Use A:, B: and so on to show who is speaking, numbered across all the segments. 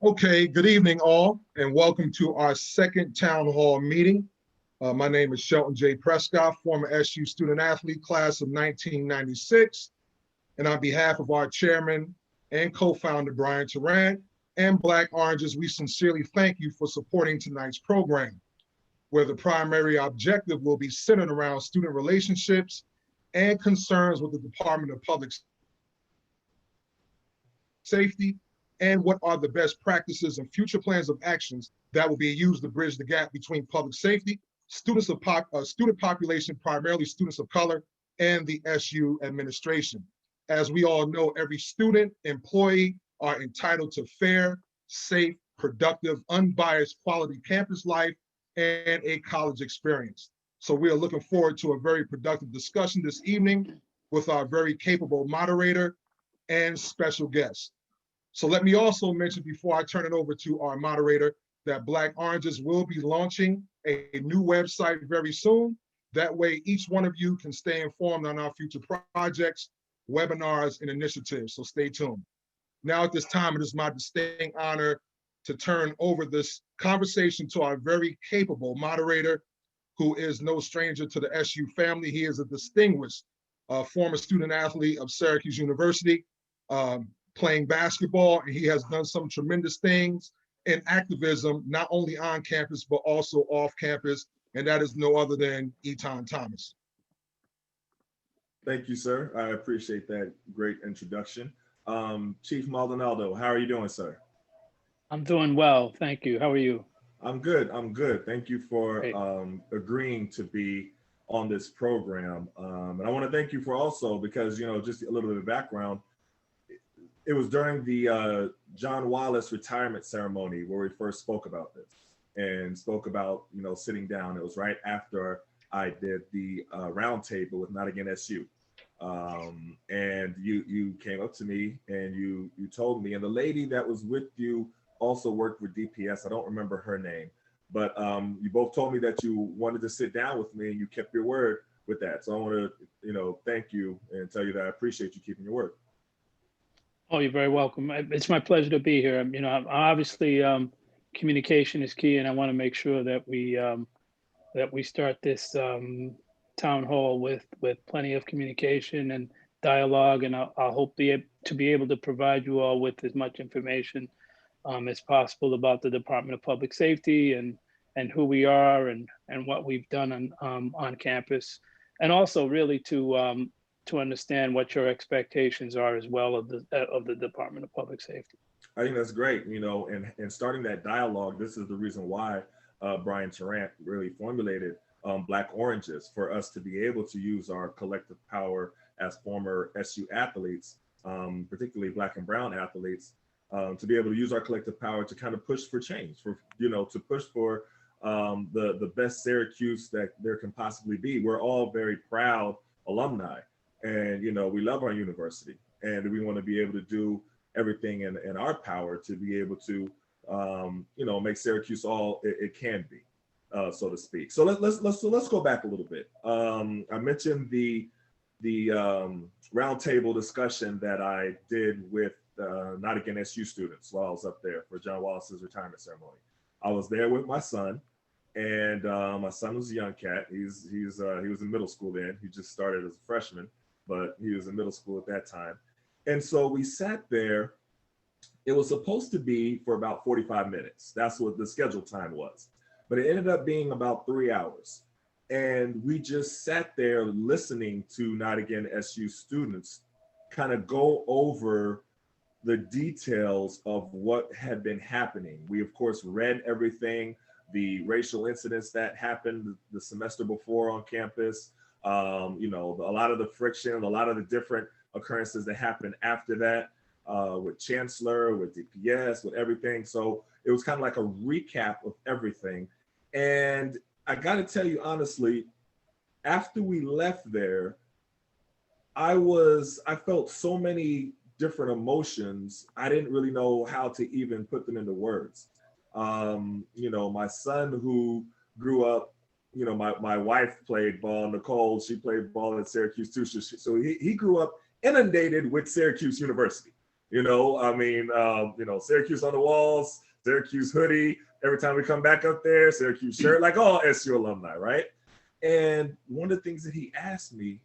A: Okay, good evening all, and welcome to our second town hall meeting. My name is Shelton J. Prescott, former SU student athlete class of 1996. And on behalf of our chairman and co-founder, Brian Tarrant, and Black Oranges, we sincerely thank you for supporting tonight's program, where the primary objective will be centered around student relationships and concerns with the Department of Public Safety, and what are the best practices and future plans of actions that will be used to bridge the gap between public safety, student population, primarily students of color, and the SU administration. As we all know, every student, employee are entitled to fair, safe, productive, unbiased, quality campus life and a college experience. So we are looking forward to a very productive discussion this evening with our very capable moderator and special guest. So let me also mention before I turn it over to our moderator that Black Oranges will be launching a new website very soon. That way, each one of you can stay informed on our future projects, webinars, and initiatives. So stay tuned. Now at this time, it is my distinct honor to turn over this conversation to our very capable moderator, who is no stranger to the SU family. He is a distinguished former student athlete of Syracuse University, playing basketball, and he has done some tremendous things in activism, not only on campus, but also off campus, and that is no other than Etan Thomas.
B: Thank you, sir. I appreciate that great introduction. Chief Maldonado, how are you doing, sir?
C: I'm doing well, thank you. How are you?
B: I'm good. I'm good. Thank you for
C: Great.
B: agreeing to be on this program. And I want to thank you for also, because, just a little bit of background, it was during the John Wallace retirement ceremony where we first spoke about this and spoke about, sitting down. It was right after I did the roundtable with Not Again SU. And you came up to me and you told me, and the lady that was with you also worked with DPS. I don't remember her name, but you both told me that you wanted to sit down with me and you kept your word with that. So I want to, thank you and tell you that I appreciate you keeping your word.
C: Oh, you're very welcome. It's my pleasure to be here. Obviously, communication is key, and I want to make sure that we start this town hall with plenty of communication and dialogue, and I hope to be able to provide you all with as much information as possible about the Department of Public Safety and who we are and what we've done on campus, and also really to understand what your expectations are as well of the Department of Public Safety.
B: I think that's great, and starting that dialogue. This is the reason why Brian Tarrant really formulated Black Oranges, for us to be able to use our collective power as former SU athletes, particularly Black and Brown athletes, to be able to use our collective power to kind of push for change, to push for the best Syracuse that there can possibly be. We're all very proud alumni, and we love our university, and we want to be able to do everything in our power to be able to make Syracuse all it can be, so to speak. So let's go back a little bit. I mentioned the roundtable discussion that I did with Not Again SU students while I was up there for John Wallace's retirement ceremony. I was there with my son, and my son was a young cat. He was in middle school then. He just started as a freshman, but he was in middle school at that time. And so we sat there. It was supposed to be for about 45 minutes. That's what the scheduled time was. But it ended up being about 3 hours. And we just sat there listening to Not Again SU students kind of go over the details of what had been happening. We, of course, read everything, the racial incidents that happened the semester before on campus, a lot of the friction, a lot of the different occurrences that happened after that, with Chancellor, with DPS, with everything. So it was kind of like a recap of everything. And I got to tell you honestly, after we left there, I felt so many different emotions. I didn't really know how to even put them into words. My son, who grew up, my wife played ball, Nicole, she played ball at Syracuse too. So he grew up inundated with Syracuse University. I mean, Syracuse on the walls, Syracuse hoodie. Every time we come back up there, Syracuse shirt, like all SU alumni, right? And one of the things that he asked me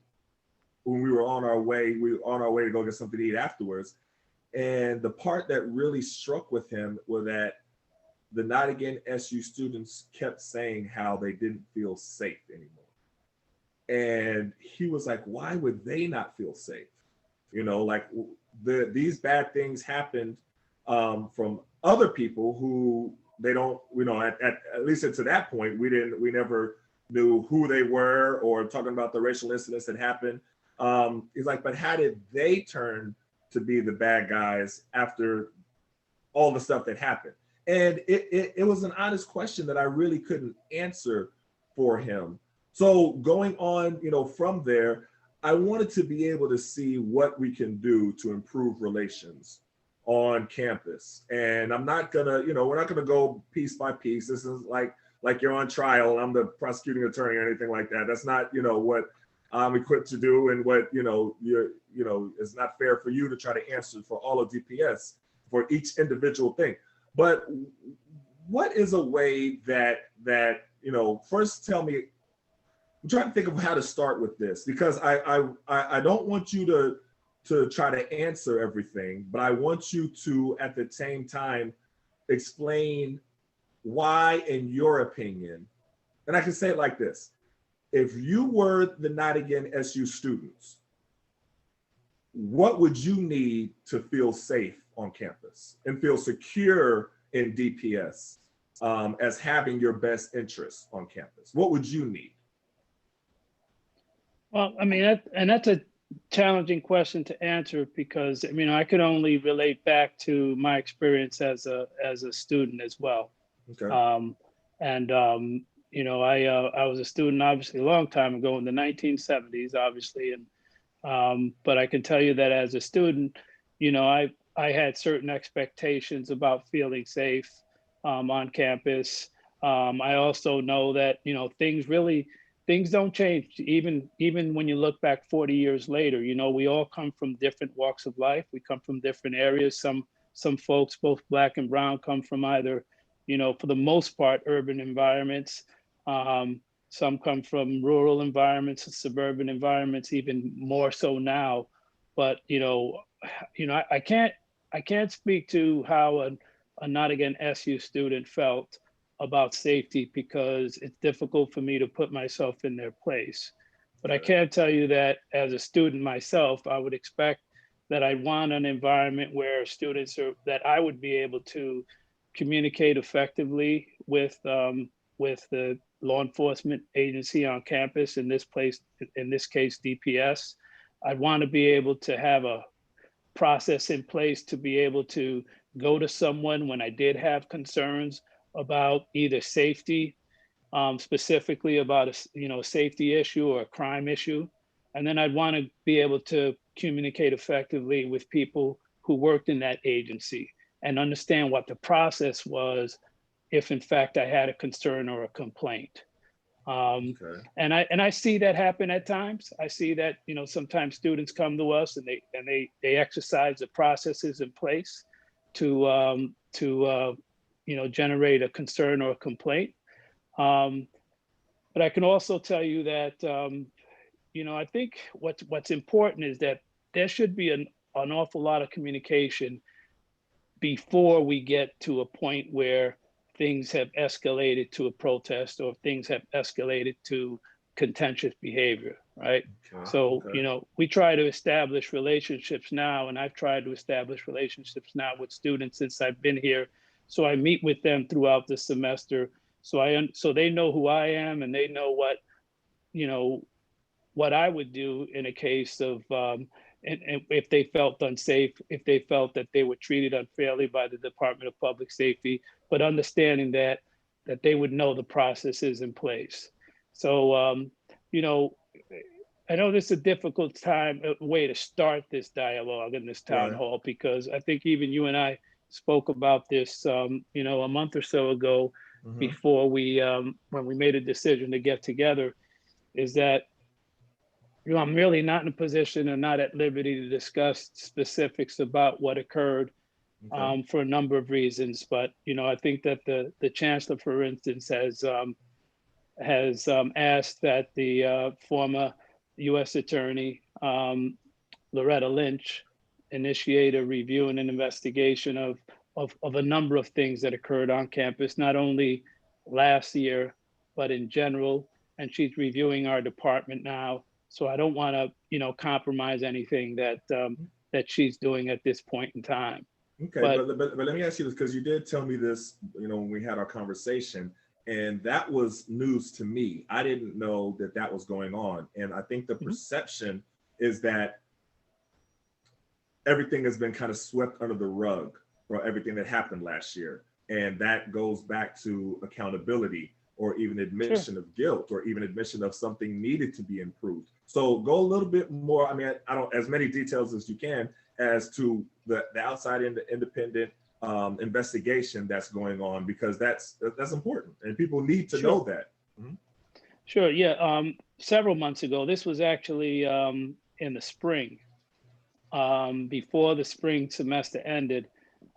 B: when we were on our way to go get something to eat afterwards. And the part that really struck with him was that the Not Again SU students kept saying how they didn't feel safe anymore. And he was like, why would they not feel safe? These bad things happened from other people who they don't, at least to that point, we never knew who they were or talking about the racial incidents that happened. He's like, but how did they turn to be the bad guys after all the stuff that happened? And it was an honest question that I really couldn't answer for him. So going on, from there, I wanted to be able to see what we can do to improve relations on campus. And I'm not gonna, we're not gonna go piece by piece. This is like you're on trial and I'm the prosecuting attorney or anything like that. That's not, what I'm equipped to do, and what, it's not fair for you to try to answer for all of DPS for each individual thing. But what is a way that first tell me, I'm trying to think of how to start with this, because I don't want you to try to answer everything, but I want you to, at the same time, explain why, in your opinion, and I can say it like this: if you were the Not Again SU students, what would you need to feel safe on campus and feel secure in DPS as having your best interests on campus? What would you need?
C: Well, I mean, that's a challenging question to answer, because I could only relate back to my experience as a student as well.
B: Okay.
C: I was a student obviously a long time ago in the 1970s, obviously, and but I can tell you that as a student, I had certain expectations about feeling safe on campus. I also know that things don't change even when you look back 40 years later. We all come from different walks of life. We come from different areas. Some folks, both Black and brown, come from either, for the most part, urban environments. Some come from rural environments and suburban environments, even more so now. But I can't speak to how a Not Again SU student felt about safety, because it's difficult for me to put myself in their place. But I can tell you that as a student myself, I would expect that I want an environment where that I would be able to communicate effectively with the law enforcement agency on campus, in this case DPS. I'd want to be able to have a process in place to be able to go to someone when I did have concerns about either safety, specifically about a safety issue or a crime issue. And then I'd want to be able to communicate effectively with people who worked in that agency and understand what the process was if in fact I had a concern or a complaint.
B: Okay.
C: And I see that happen at times. I see that sometimes students come to us and they exercise the processes in place to generate a concern or a complaint. But I can also tell you that I think what's important is that there should be an awful lot of communication before we get to a point where things have escalated to a protest or things have escalated to contentious behavior, right?
B: Okay.
C: So,
B: Okay.
C: we try to establish relationships now, and I've tried to establish relationships now with students since I've been here. So I meet with them throughout the semester. So they know who I am, and they know what I would do in a case of, and if they felt unsafe, if they felt that they were treated unfairly by the Department of Public Safety, but understanding that they would know the process is in place. So, I know this is a difficult way to start this dialogue in this town hall, because I think even you and I spoke about this, a month or so ago, before when we made a decision to get together, is that, I'm really not in a position and not at liberty to discuss specifics about what occurred
B: Okay.
C: for a number of reasons. But, I think that the chancellor, for instance, has asked that the former U.S. attorney, Loretta Lynch, initiate a review and an investigation of a number of things that occurred on campus, not only last year, but in general. And she's reviewing our department now. So I don't want to, compromise anything that she's doing at this point in time.
B: Okay,
C: But
B: but let me ask you this, because you did tell me this, when we had our conversation, and that was news to me. I didn't know that that was going on, and I think the perception is that everything has been kind of swept under the rug for everything that happened last year, and that goes back to accountability, or even admission of guilt, or even admission of something needed to be improved. So go a little bit more. I mean, I don't, as many details as you can, as to the outside independent investigation that's going on, because that's important, and people need to know that. Mm-hmm.
C: Sure, yeah. Several months ago, this was actually in the spring, before the spring semester ended,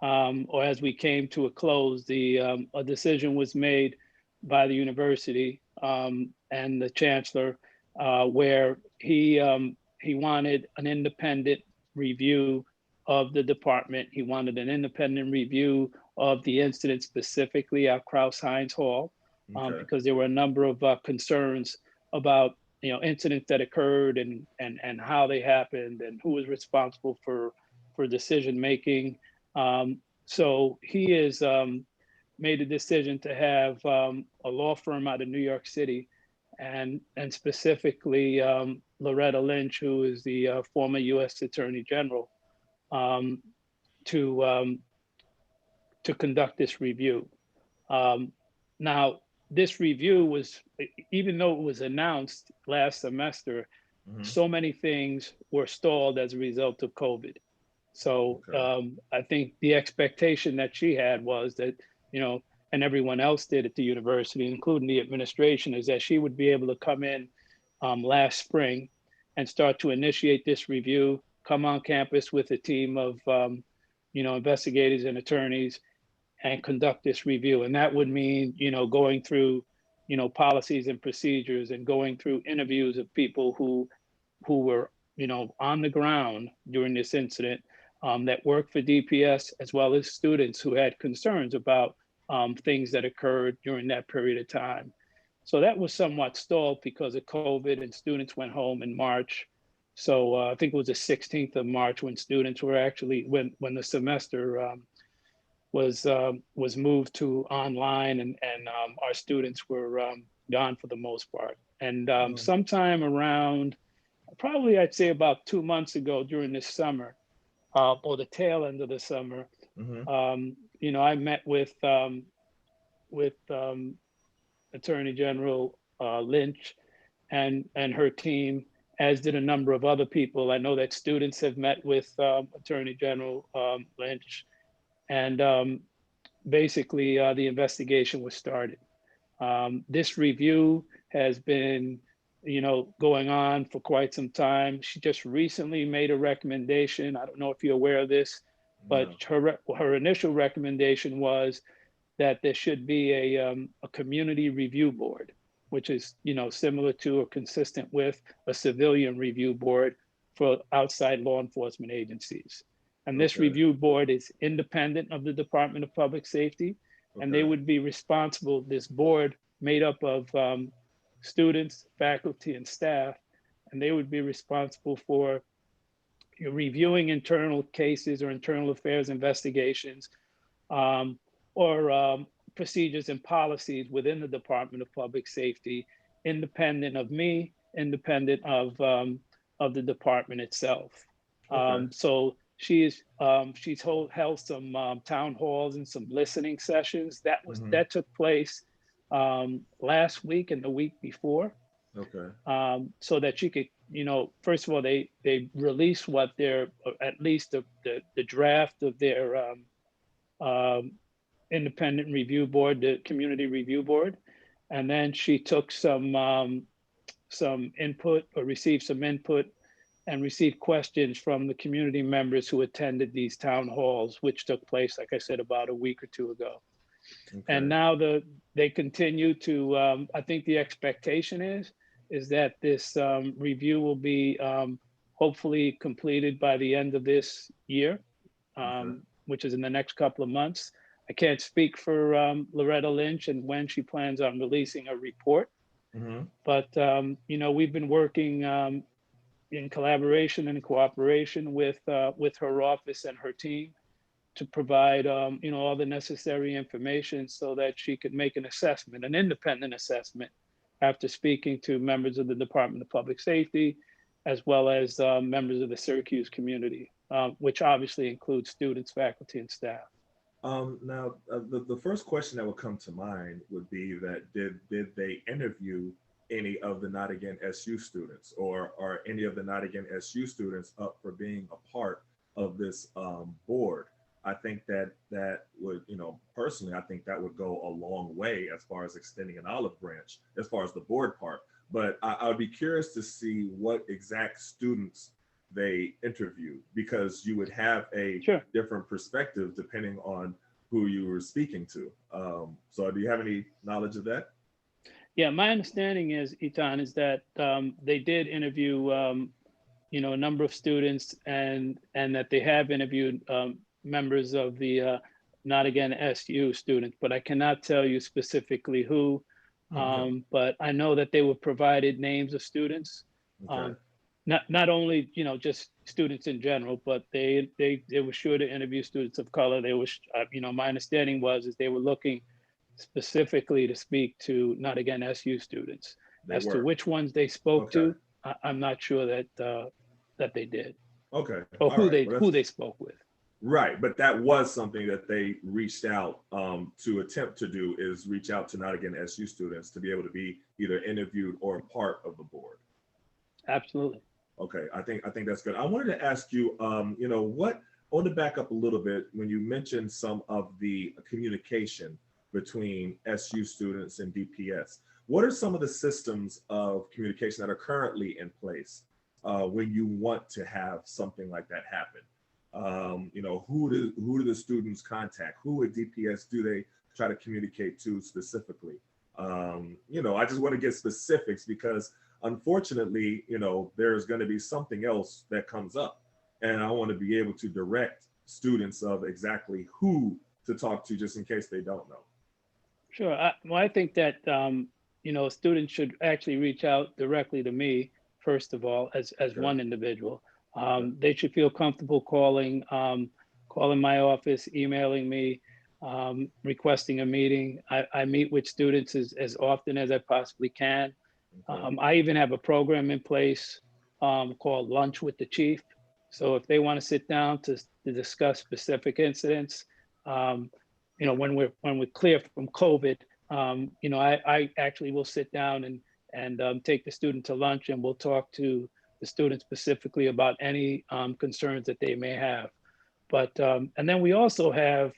C: or as we came to a close, a decision was made by the university and the chancellor, where he wanted an independent review of the department. He wanted an independent review of the incident, specifically at Krause-Heinz Hall, because there were a number of concerns about incidents that occurred and how they happened and who was responsible for decision making. So he has made a decision to have a law firm out of New York City, and specifically Loretta Lynch, who is the former U.S. Attorney General, to conduct this review. Now, this review was, even though it was announced last semester, so many things were stalled as a result of COVID. So I think the expectation that she had was that, and everyone else did at the university, including the administration, is that she would be able to come in last spring and start to initiate this review, come on campus with a team of, investigators and attorneys, and conduct this review. And that would mean, going through, policies and procedures, and going through interviews of people who were, on the ground during this incident, that worked for DPS, as well as students who had concerns about things that occurred during that period of time. So that was somewhat stalled because of COVID, and students went home in March. So I think it was the 16th of March when students were actually, when the semester was moved to online, and our students were gone for the most part. And sometime around, probably I'd say about 2 months ago during this summer, or the tail end of the summer, I met with Attorney General Lynch and her team, as did a number of other people. I know that students have met with Attorney General Lynch, and basically the investigation was started. This review has been, going on for quite some time. She just recently made a recommendation. I don't know if you're aware of this, but her initial recommendation was that there should be a community review board, which is, similar to or consistent with a civilian review board for outside law enforcement agencies. And this review board is independent of the Department of Public Safety, and they would be responsible, this board made up of students, faculty, and staff, and they would be responsible for reviewing internal cases or internal affairs investigations, or procedures and policies within the Department of Public Safety, independent of me, independent of the department itself. So she's held some town halls and some listening sessions. That took place last week and the week before. So that she could, first of all, they released what their, at least the draft of their independent review board, the community review board. And then she took some some input or receive some input and receive questions from the community members who attended these town halls, which took place, like I said, about a week or two ago.
B: Okay.
C: And now they continue to, I think the expectation is that this review will be hopefully completed by the end of this year,
B: Okay.
C: which is in the next couple of months. I can't speak for Loretta Lynch and when she plans on releasing a report,
B: Mm-hmm.
C: but we've been working in collaboration and cooperation with her office and her team to provide all the necessary information so that she could make an assessment, an independent assessment, after speaking to members of the Department of Public Safety, as well as members of the Syracuse community, which obviously includes students, faculty, and staff.
B: Now, the first question that would come to mind would be that did they interview any of the Not Again SU students, or are any of the Not Again SU students up for being a part of this board? I think that would, personally, I think that would go a long way as far as extending an olive branch, as far as the board part. But I would be curious to see what exact students they interviewed, because you would have a
C: Sure.
B: different perspective depending on who you were speaking to. So do you have any knowledge of that?
C: Yeah, my understanding is, Etan, is that they did interview, a number of students, and that they have interviewed members of the Not Again SU students, but I cannot tell you specifically who.
B: Okay.
C: But I know that they were provided names of students,
B: Okay.
C: not only just students in general, but they were sure to interview students of color. They were, my understanding is they were looking specifically to speak to Not Again SU students.
B: They
C: As
B: were.
C: to which ones they spoke
B: Okay.
C: to, I'm not sure that they did,
B: Okay.
C: or
B: All right. Well,
C: who they spoke with.
B: right, but that was something that they reached out to attempt to do, is reach out to Not Again SU students to be able to be either interviewed or a part of the board.
C: Absolutely.
B: Okay, I think that's good. I wanted to ask you, what, I want to back up a little bit when you mentioned some of the communication between SU students and DPS. What are some of the systems of communication that are currently in place when you want to have something like that happen? Who do the students contact? Who at DPS do they try to communicate to specifically? I just want to get specifics, because unfortunately, there's going to be something else that comes up, and I want to be able to direct students of exactly who to talk to, just in case they don't know.
C: Sure. I think that students should actually reach out directly to me, first of all, as
B: Okay.
C: one individual. They should feel comfortable calling my office, emailing me, requesting a meeting. I meet with students as often as I possibly can.
B: Okay.
C: I even have a program in place called Lunch with the Chief. So if they want to sit down to discuss specific incidents, when we're clear from COVID, I actually will sit down and take the student to lunch, and we'll talk to the students specifically about any concerns that they may have. But and then we also have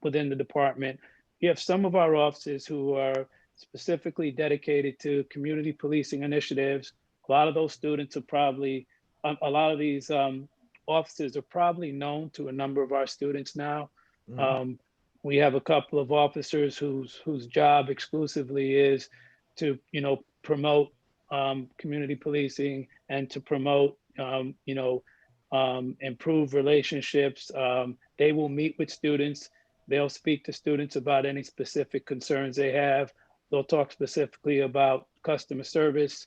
C: within the department, we have some of our officers who are specifically dedicated to community policing initiatives. A lot of those students are probably, a lot of these officers are probably known to a number of our students now.
B: Mm-hmm.
C: We have a couple of officers whose job exclusively is to, promote community policing and to promote, improve relationships. They will meet with students. They'll speak to students about any specific concerns they have. They'll talk specifically about customer service.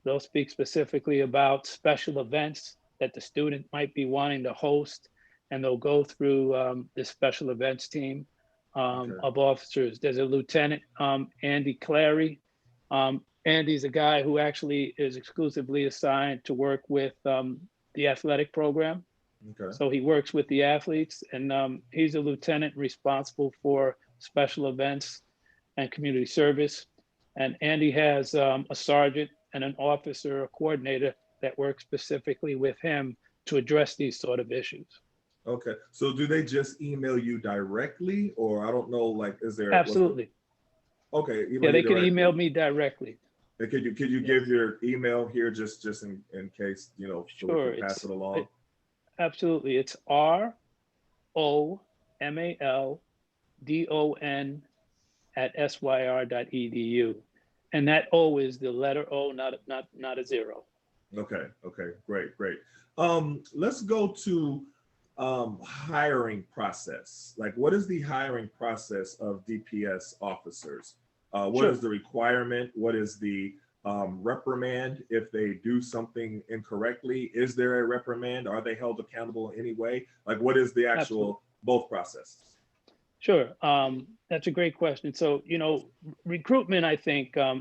C: They'll speak specifically about special events that the student might be wanting to host, and they'll go through this special events team
B: Okay.
C: of officers. There's a Lieutenant, Andy Clary. Andy's a guy who actually is exclusively assigned to work with the athletic program.
B: Okay.
C: So he works with the athletes, and he's a lieutenant responsible for special events and community service. And Andy has a sergeant and an officer, a coordinator that works specifically with him to address these sort of issues.
B: Okay. So do they just email you directly, or I don't know, like, is there?
C: Absolutely.
B: Okay.
C: Yeah, they can email me directly.
B: And could you give your email here just in case, you know, so we
C: Sure.
B: can pass it along?
C: Absolutely. It's ROMALDON@syr.edu. And that O is the letter O, not a zero.
B: Okay, okay, great. Let's go to hiring process. Like, what is the hiring process of DPS officers? What
C: Sure.
B: is the requirement? What is the reprimand if they do something incorrectly? Is there a reprimand? Are they held accountable in any way? Like, what is the actual
C: Absolutely.
B: both process?
C: Sure. That's a great question. So, recruitment, I think, I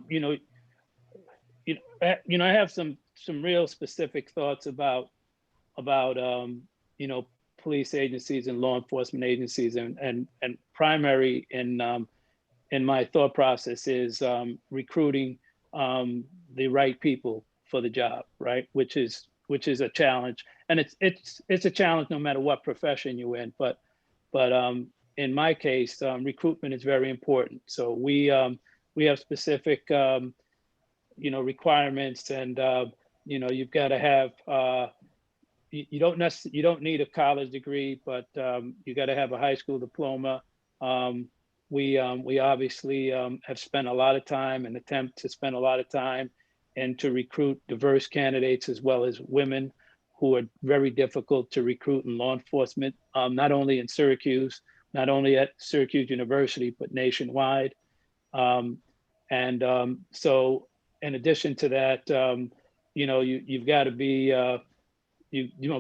C: have some real specific thoughts about police agencies and law enforcement agencies, and primary in my thought process is recruiting the right people for the job, right? Which is a challenge, and it's a challenge no matter what profession you're in. But in my case, recruitment is very important. So we have specific requirements, and you've got to have you don't need a college degree, but you got to have a high school diploma. We obviously have spent a lot of time and attempt to spend a lot of time and to recruit diverse candidates as well as women who are very difficult to recruit in law enforcement, not only in Syracuse, not only at Syracuse University, but nationwide. So in addition to that, you've got to be,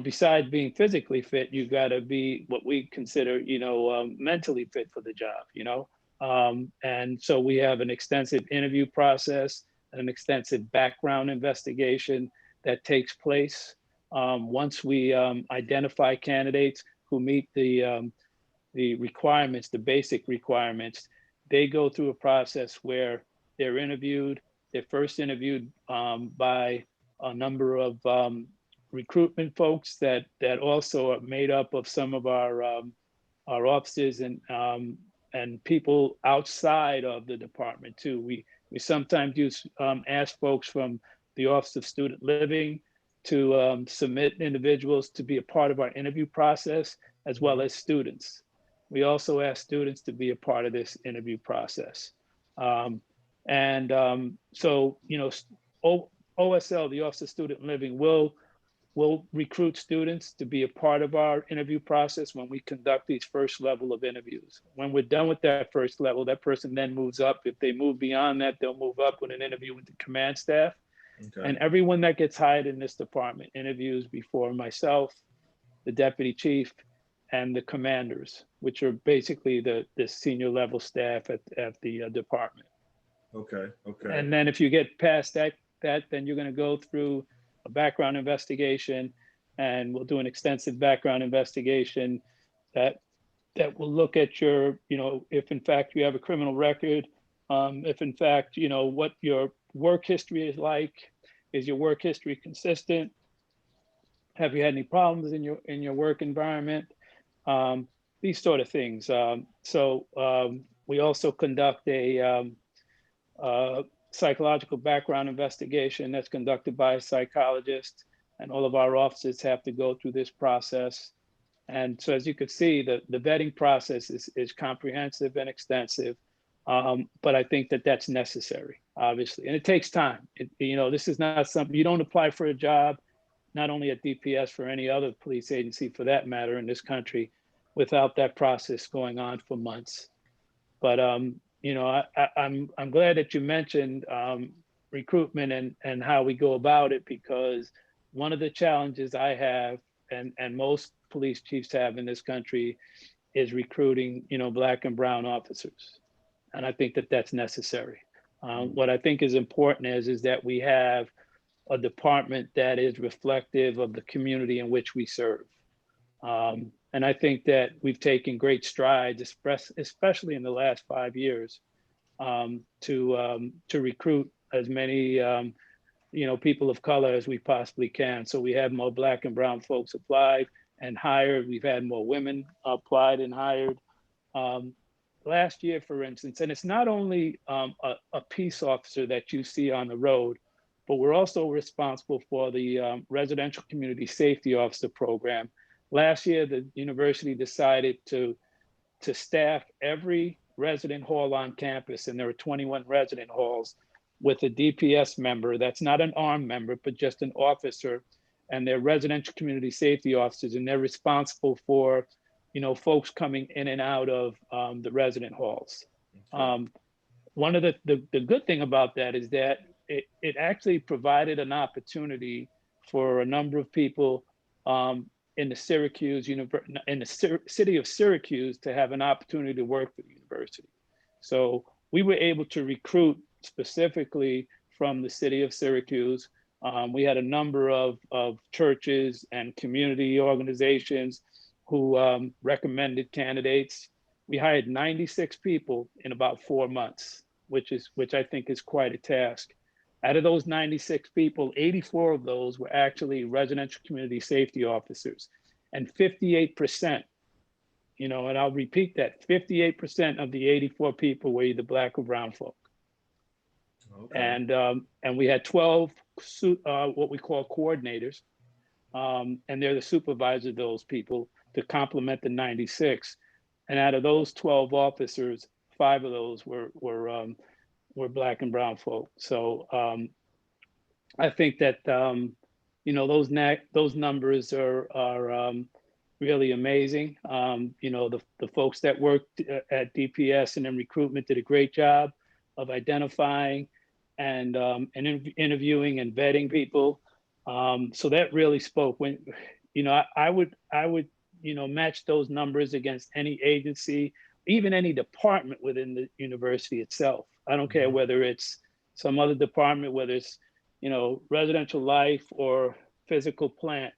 C: besides being physically fit, you've got to be what we consider, mentally fit for the job, and so we have an extensive interview process and an extensive background investigation that takes place. Once we identify candidates who meet the requirements, the basic requirements, they go through a process where they're interviewed. They're first interviewed by a number of recruitment folks that also are made up of some of our officers and people outside of the department too. We sometimes ask folks from the Office of Student Living to submit individuals to be a part of our interview process, as well as students. We also ask students to be a part of this interview process. So, OSL, the Office of Student Living, will recruit students to be a part of our interview process when we conduct these first level of interviews. When we're done with that first level, that person then moves up. If they move beyond that, they'll move up with an interview with the command staff. Okay. And everyone that gets hired in this department interviews before myself, the deputy chief, and the commanders, which are basically the senior level staff at the department.
B: Okay.
C: And then if you get past that, then you're going to go through a background investigation, and we'll do an extensive background investigation that will look at your, if in fact you have a criminal record, if in fact, what your work history is like. Is your work history consistent? Have you had any problems in your work environment? These sort of things. We also conduct a psychological background investigation that's conducted by a psychologist, and all of our officers have to go through this process. And so, as you can see, the vetting process is comprehensive and extensive, but I think that's necessary, obviously, and it takes time. This is not something you don't apply for a job, not only at DPS, for any other police agency for that matter in this country, without that process going on for months. But I'm glad that you mentioned recruitment and how we go about it, because one of the challenges I have and most police chiefs have in this country is recruiting, Black and brown officers. And I think that's necessary. What I think is important is that we have a department that is reflective of the community in which we serve. And I think that we've taken great strides, especially in the last 5 years, to recruit as many people of color as we possibly can. So we have more Black and brown folks applied and hired. We've had more women applied and hired. last year, for instance, and it's not only a peace officer that you see on the road, but we're also responsible for the residential community safety officer program. Last year, the university decided to staff every resident hall on campus, and there are 21 resident halls, with a DPS member that's not an armed member, but just an officer, and they're residential community safety officers, and they're responsible for, folks coming in and out of the resident halls. One of the good thing about that is that it actually provided an opportunity for a number of people in the city of Syracuse to have an opportunity to work for the university. So we were able to recruit specifically from the city of Syracuse. We had a number of churches and community organizations who recommended candidates. We hired 96 people in about 4 months, which I think is quite a task. Out of those 96 people, 84 of those were actually residential community safety officers, and 58%, and I'll repeat that, 58% of the 84 people were either Black or brown folk. Okay. And we had 12 what we call coordinators, and they're the supervisor of those people to complement the 96. And out of those 12 officers, 5 of those were Black and brown folk. So I think that those numbers are really amazing. The folks that worked at DPS and in recruitment did a great job of identifying and interviewing and vetting people. So that really spoke. When I would match those numbers against any agency, even any department within the university itself. I don't care whether it's some other department, whether it's residential life or physical plant.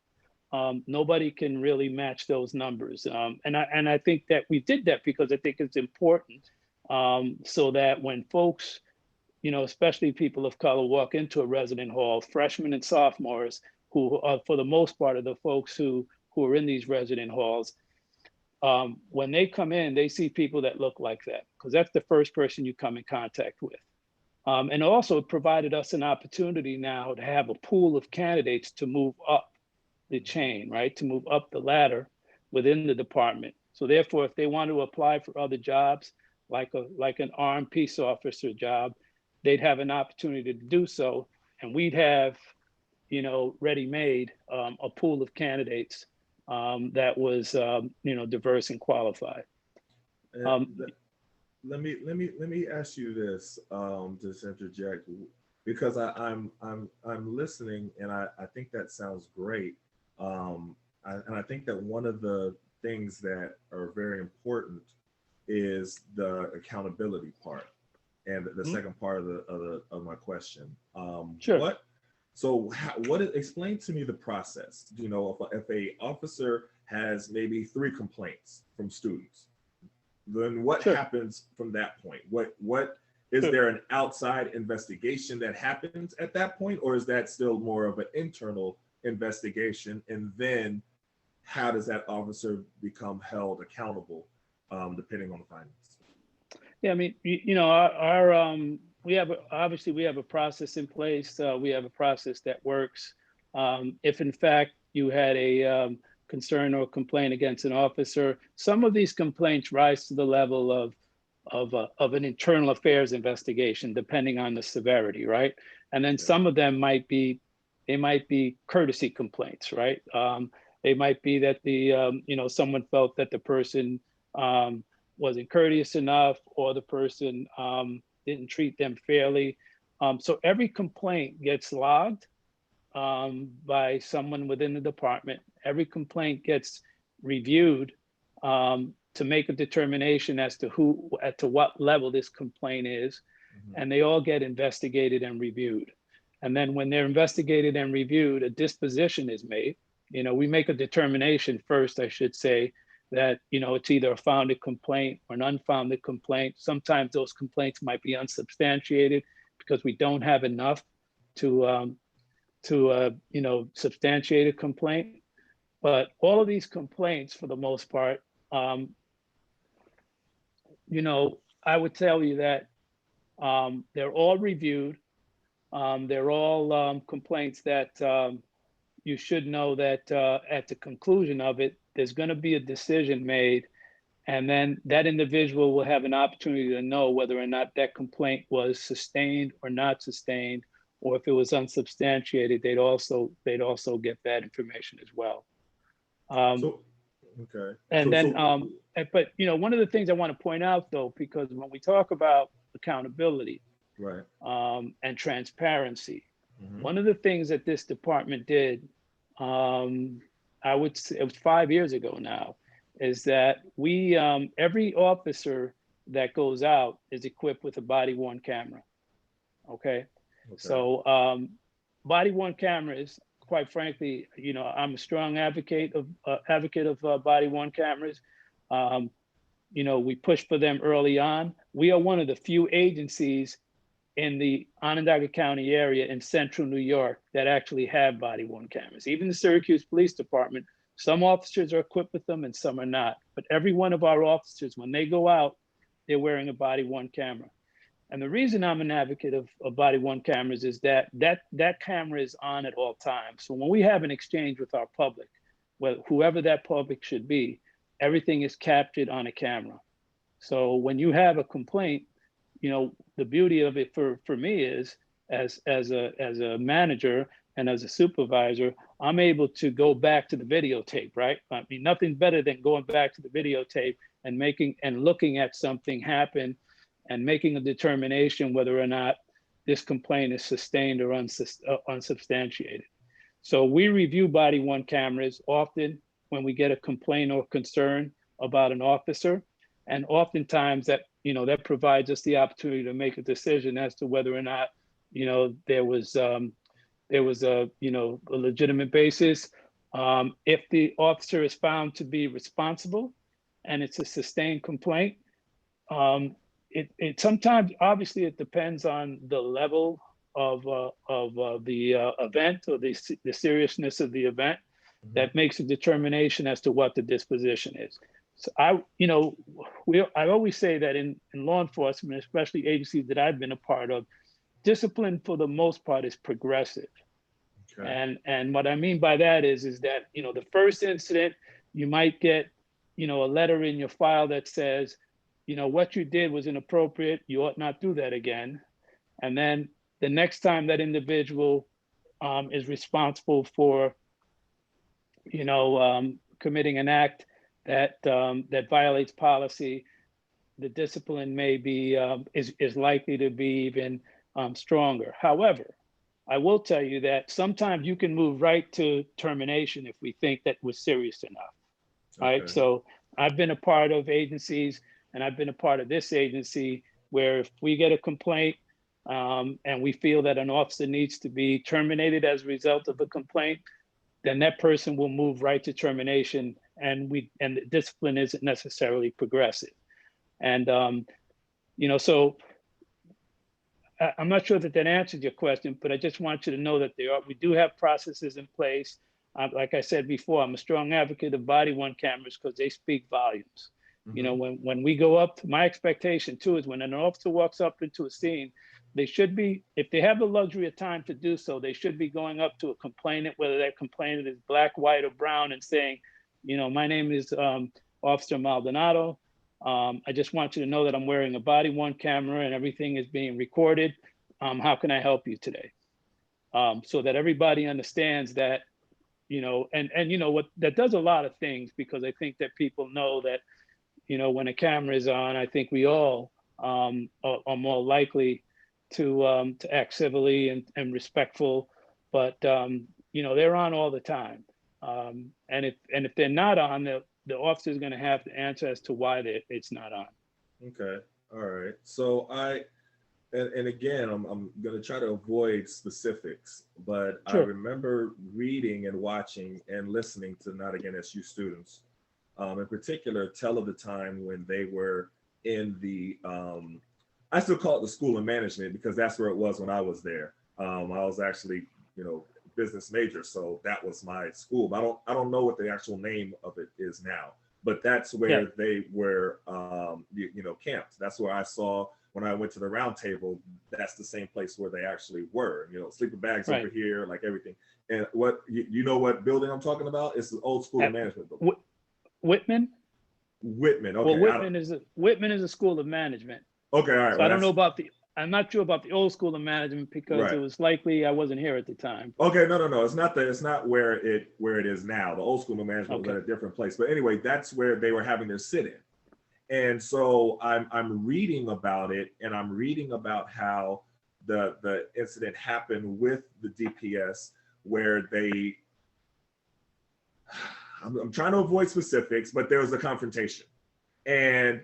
C: Nobody can really match those numbers. And I think that we did that because I think it's important, so that when folks, especially people of color, walk into a resident hall, freshmen and sophomores, who are for the most part of the folks who are in these resident halls, when they come in, they see people that look like that, because that's the first person you come in contact with. And also it provided us an opportunity now to have a pool of candidates to move up the chain, right? To move up the ladder within the department. So therefore, if they want to apply for other jobs, like an armed peace officer job, they'd have an opportunity to do so. And we'd have, ready-made a pool of candidates that was, diverse and qualified.
B: Let me ask you this, just interject, because I'm listening, and I think that sounds great. And I think that one of the things that are very important is the accountability part, and the second part of my question.
C: Sure.
B: Explain to me the process. If a officer has maybe 3 complaints from students, then what happens from that point? What is there an outside investigation that happens at that point, or is that still more of an internal investigation? And then how does that officer become held accountable, depending on the findings?
C: Yeah, I mean, we have a process in place. We have a process that works. If in fact you had a concern or complaint against an officer, some of these complaints rise to the level of an internal affairs investigation, depending on the severity, right? And then some of them might be courtesy complaints, right? They might be that someone felt that the person wasn't courteous enough, or the person didn't treat them fairly. So every complaint gets logged by someone within the department. Every complaint gets reviewed to make a determination as to what level this complaint is, and they all get investigated and reviewed. And then when they're investigated and reviewed, a disposition is made. We make a determination first, I should say, that it's either a founded complaint or an unfounded complaint. Sometimes those complaints might be unsubstantiated because we don't have enough to substantiate a complaint. But all of these complaints, for the most part, I would tell you that they're all reviewed. They're all complaints that you should know that at the conclusion of it, there's going to be a decision made, and then that individual will have an opportunity to know whether or not that complaint was sustained or not sustained, or if it was unsubstantiated, they'd also get that information as well. Um,
B: So, okay.
C: and
B: So,
C: then,
B: so,
C: but one of the things I want to point out though, because when we talk about accountability
B: right.
C: and transparency,
B: Hmm.
C: one of the things that this department did, um, I would say it was 5 years ago now, is that we every officer that goes out is equipped with a body worn camera. Okay,
B: Okay.
C: so body worn cameras. Quite frankly, I'm a strong advocate of body worn cameras. Um, we push for them early on. We are one of the few agencies in the Onondaga County area in central New York that actually have body worn cameras. Even the Syracuse Police Department, some officers are equipped with them and some are not. But every one of our officers, when they go out, they're wearing a body worn camera. And the reason I'm an advocate of body worn cameras is that camera is on at all times. So when we have an exchange with our public, whoever that public should be, everything is captured on a camera. So when you have a complaint, the beauty of it for me is as a manager and as a supervisor, I'm able to go back to the videotape, right? I mean, nothing better than going back to the videotape and looking at something happen and making a determination whether or not this complaint is sustained or unsubstantiated. So we review body worn cameras often when we get a complaint or concern about an officer. And oftentimes that provides us the opportunity to make a decision as to whether or not, there was a legitimate basis. If the officer is found to be responsible and it's a sustained complaint, it sometimes, obviously, it depends on the level of the event or the seriousness of the event
B: Hmm.
C: that makes a determination as to what the disposition is. So I always say that in law enforcement, especially agencies that I've been a part of, discipline for the most part is progressive.
B: Okay.
C: And what I mean by that is that, the first incident, you might get, a letter in your file that says, what you did was inappropriate. You ought not do that again. And then the next time that individual is responsible for, committing an act that violates policy, the discipline may be is likely to be even stronger. However, I will tell you that sometimes you can move right to termination if we think that was serious enough. Right.
B: Okay.
C: So I've been a part of agencies, and I've been a part of this agency where if we get a complaint and we feel that an officer needs to be terminated as a result of a complaint, then that person will move right to termination, and the discipline isn't necessarily progressive. And so I'm not sure that answered your question, but I just want you to know that we do have processes in place. Like I said before, I'm a strong advocate of body worn cameras because they speak volumes.
B: Hmm.
C: When we go up, my expectation too is when an officer walks up into a scene, they should be, if they have the luxury of time to do so, they should be going up to a complainant, whether that complainant is black, white, or brown, and saying, my name is Officer Maldonado. I just want you to know that I'm wearing a body worn camera and everything is being recorded. How can I help you today? So that everybody understands that, and what that does a lot of things, because I think that people know that, when a camera is on, I think we all are more likely to act civilly and respectful, but they're on all the time. And if they're not on, the officer is going to have to answer as to why it's not on.
B: Okay. All right. So and again, I'm going to try to avoid specifics, but I
C: Sure.
B: remember reading and watching and listening to Not Again SU students, in particular, tell of the time when they were in the, I still call it the School of Management because that's where it was when I was there. I was actually, business major, so that was my school. But I don't know what the actual name of it is now. but that's where
C: Yeah.
B: they were, camped. That's where I saw when I went to the round table. That's the same place where they actually were. Sleeper bags
C: Right.
B: over here, like everything. And what you know what building I'm talking about? It's the old school of
C: At
B: management building.
C: Whitman.
B: Whitman. Okay.
C: Well, Whitman is a school of management.
B: Okay. All right.
C: So
B: Well,
C: I don't know about I'm not sure about the old school of management because
B: Right.
C: it was likely I wasn't here at the time.
B: Okay, no. It's not where it is now. The old school of management was at a different place. But anyway, that's where they were having their sit-in. And so I'm reading about it, and I'm reading about how the incident happened with the DPS, where they I'm trying to avoid specifics, but there was a confrontation. And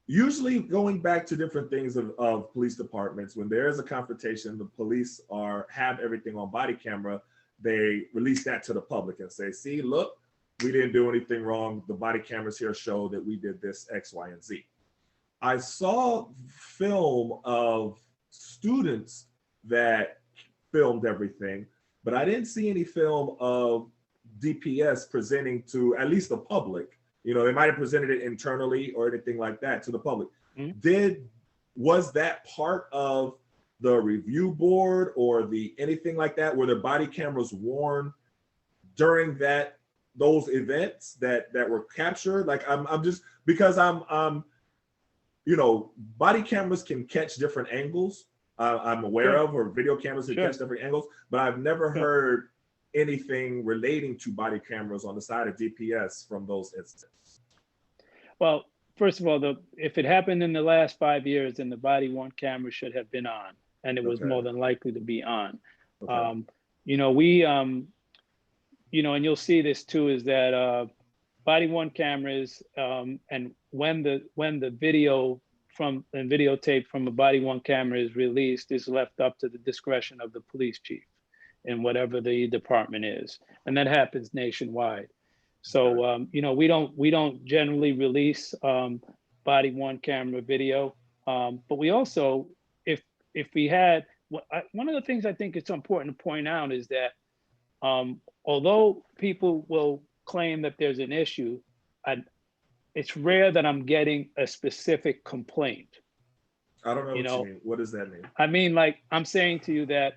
B: usually going back to different things of police departments, when there is a confrontation, the police have everything on body camera, they release that to the public and say, see, look, we didn't do anything wrong. The body cameras here show that we did this X, Y, and Z. I saw film of students that filmed everything, but I didn't see any film of DPS presenting to at least the public. They might have presented it internally or anything like that to the public.
C: Mm-hmm.
B: Was that part of the review board or anything like that? Were the body cameras worn during those events that were captured? Like I'm just, because I'm body cameras can catch different angles. I'm aware of, or video cameras can catch different angles, but I've never heard anything relating to body cameras on the side of DPS from those incidents.
C: Well, first of all, if it happened in the last 5 years, then the body worn camera should have been on, and it was more than likely to be on.
B: Okay.
C: And you'll see this too, is that body worn cameras, and when the video and videotape from a body worn camera is released, is left up to the discretion of the police chief in whatever the department is, and that happens nationwide. So we don't generally release body worn camera video, but we also, if we had, one of the things I think it's important to point out is that although people will claim that there's an issue, it's rare that I'm getting a specific complaint.
B: I don't know what you mean. What does that mean?
C: I mean, like, I'm saying to you that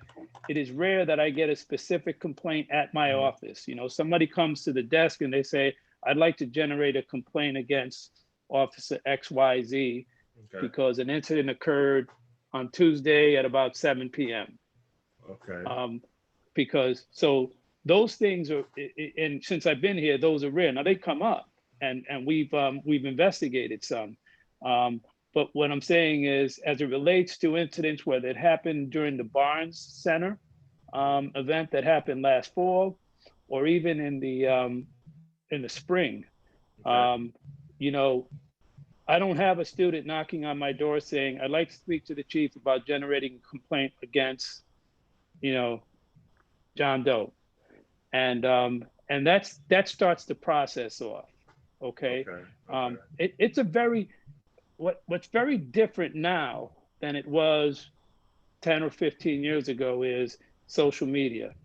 C: it is rare that I get a specific complaint at my office. Somebody comes to the desk and they say, I'd like to generate a complaint against Officer XYZ because an incident occurred on Tuesday at about 7 p.m.
B: Okay.
C: So those things are, and since I've been here, those are rare. Now they come up, and we've investigated some. But what I'm saying is, as it relates to incidents where that happened during the Barnes Center event that happened last fall, or even in the spring, I don't have a student knocking on my door saying, I'd like to speak to the chief about generating a complaint against, John Doe. And that starts the process off. Okay. It's a very, what's very different now than it was 10 or 15 years ago is social media,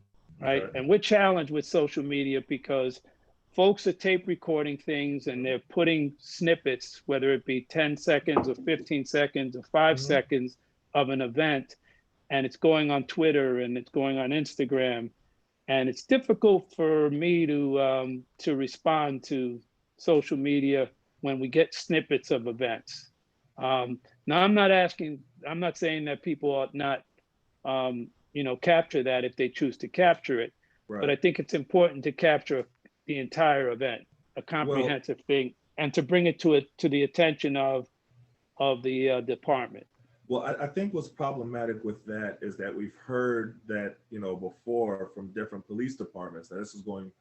C: right? And we're challenged with social media because folks are tape recording things and they're putting snippets, whether it be 10 seconds or 15 seconds or 5 seconds of an event, and it's going on Twitter and it's going on Instagram. And it's difficult for me to respond to social media when we get snippets of events. Now, I'm not saying that people ought not, capture that if they choose to capture it, but I think it's important to capture the entire event, a comprehensive thing, and to bring it to the attention of the department.
B: Well, I think what's problematic with that is that we've heard that, before from different police departments, that this is going,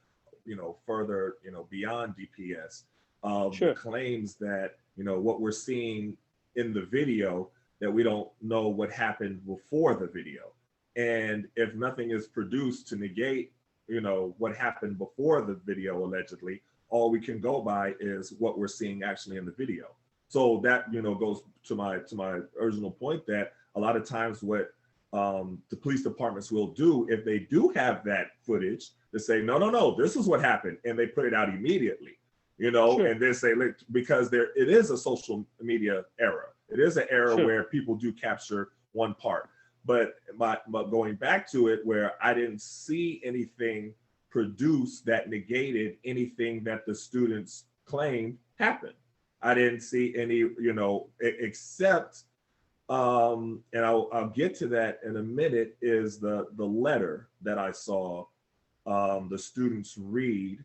B: further, beyond DPS, the claims that, what we're seeing in the video, that we don't know what happened before the video. And if nothing is produced to negate, what happened before the video, allegedly, all we can go by is what we're seeing actually in the video. So that, goes to my original point that a lot of times what the police departments will do, if they do have that footage, to say, no, this is what happened, and they put it out immediately.
C: Sure.
B: and then say, look, because it is a social media era. It is an era
C: Sure.
B: where people do capture one part. But going back to it, where I didn't see anything produced that negated anything that the students claimed happened. I didn't see any, except, and I'll get to that in a minute, is the letter that I saw the students read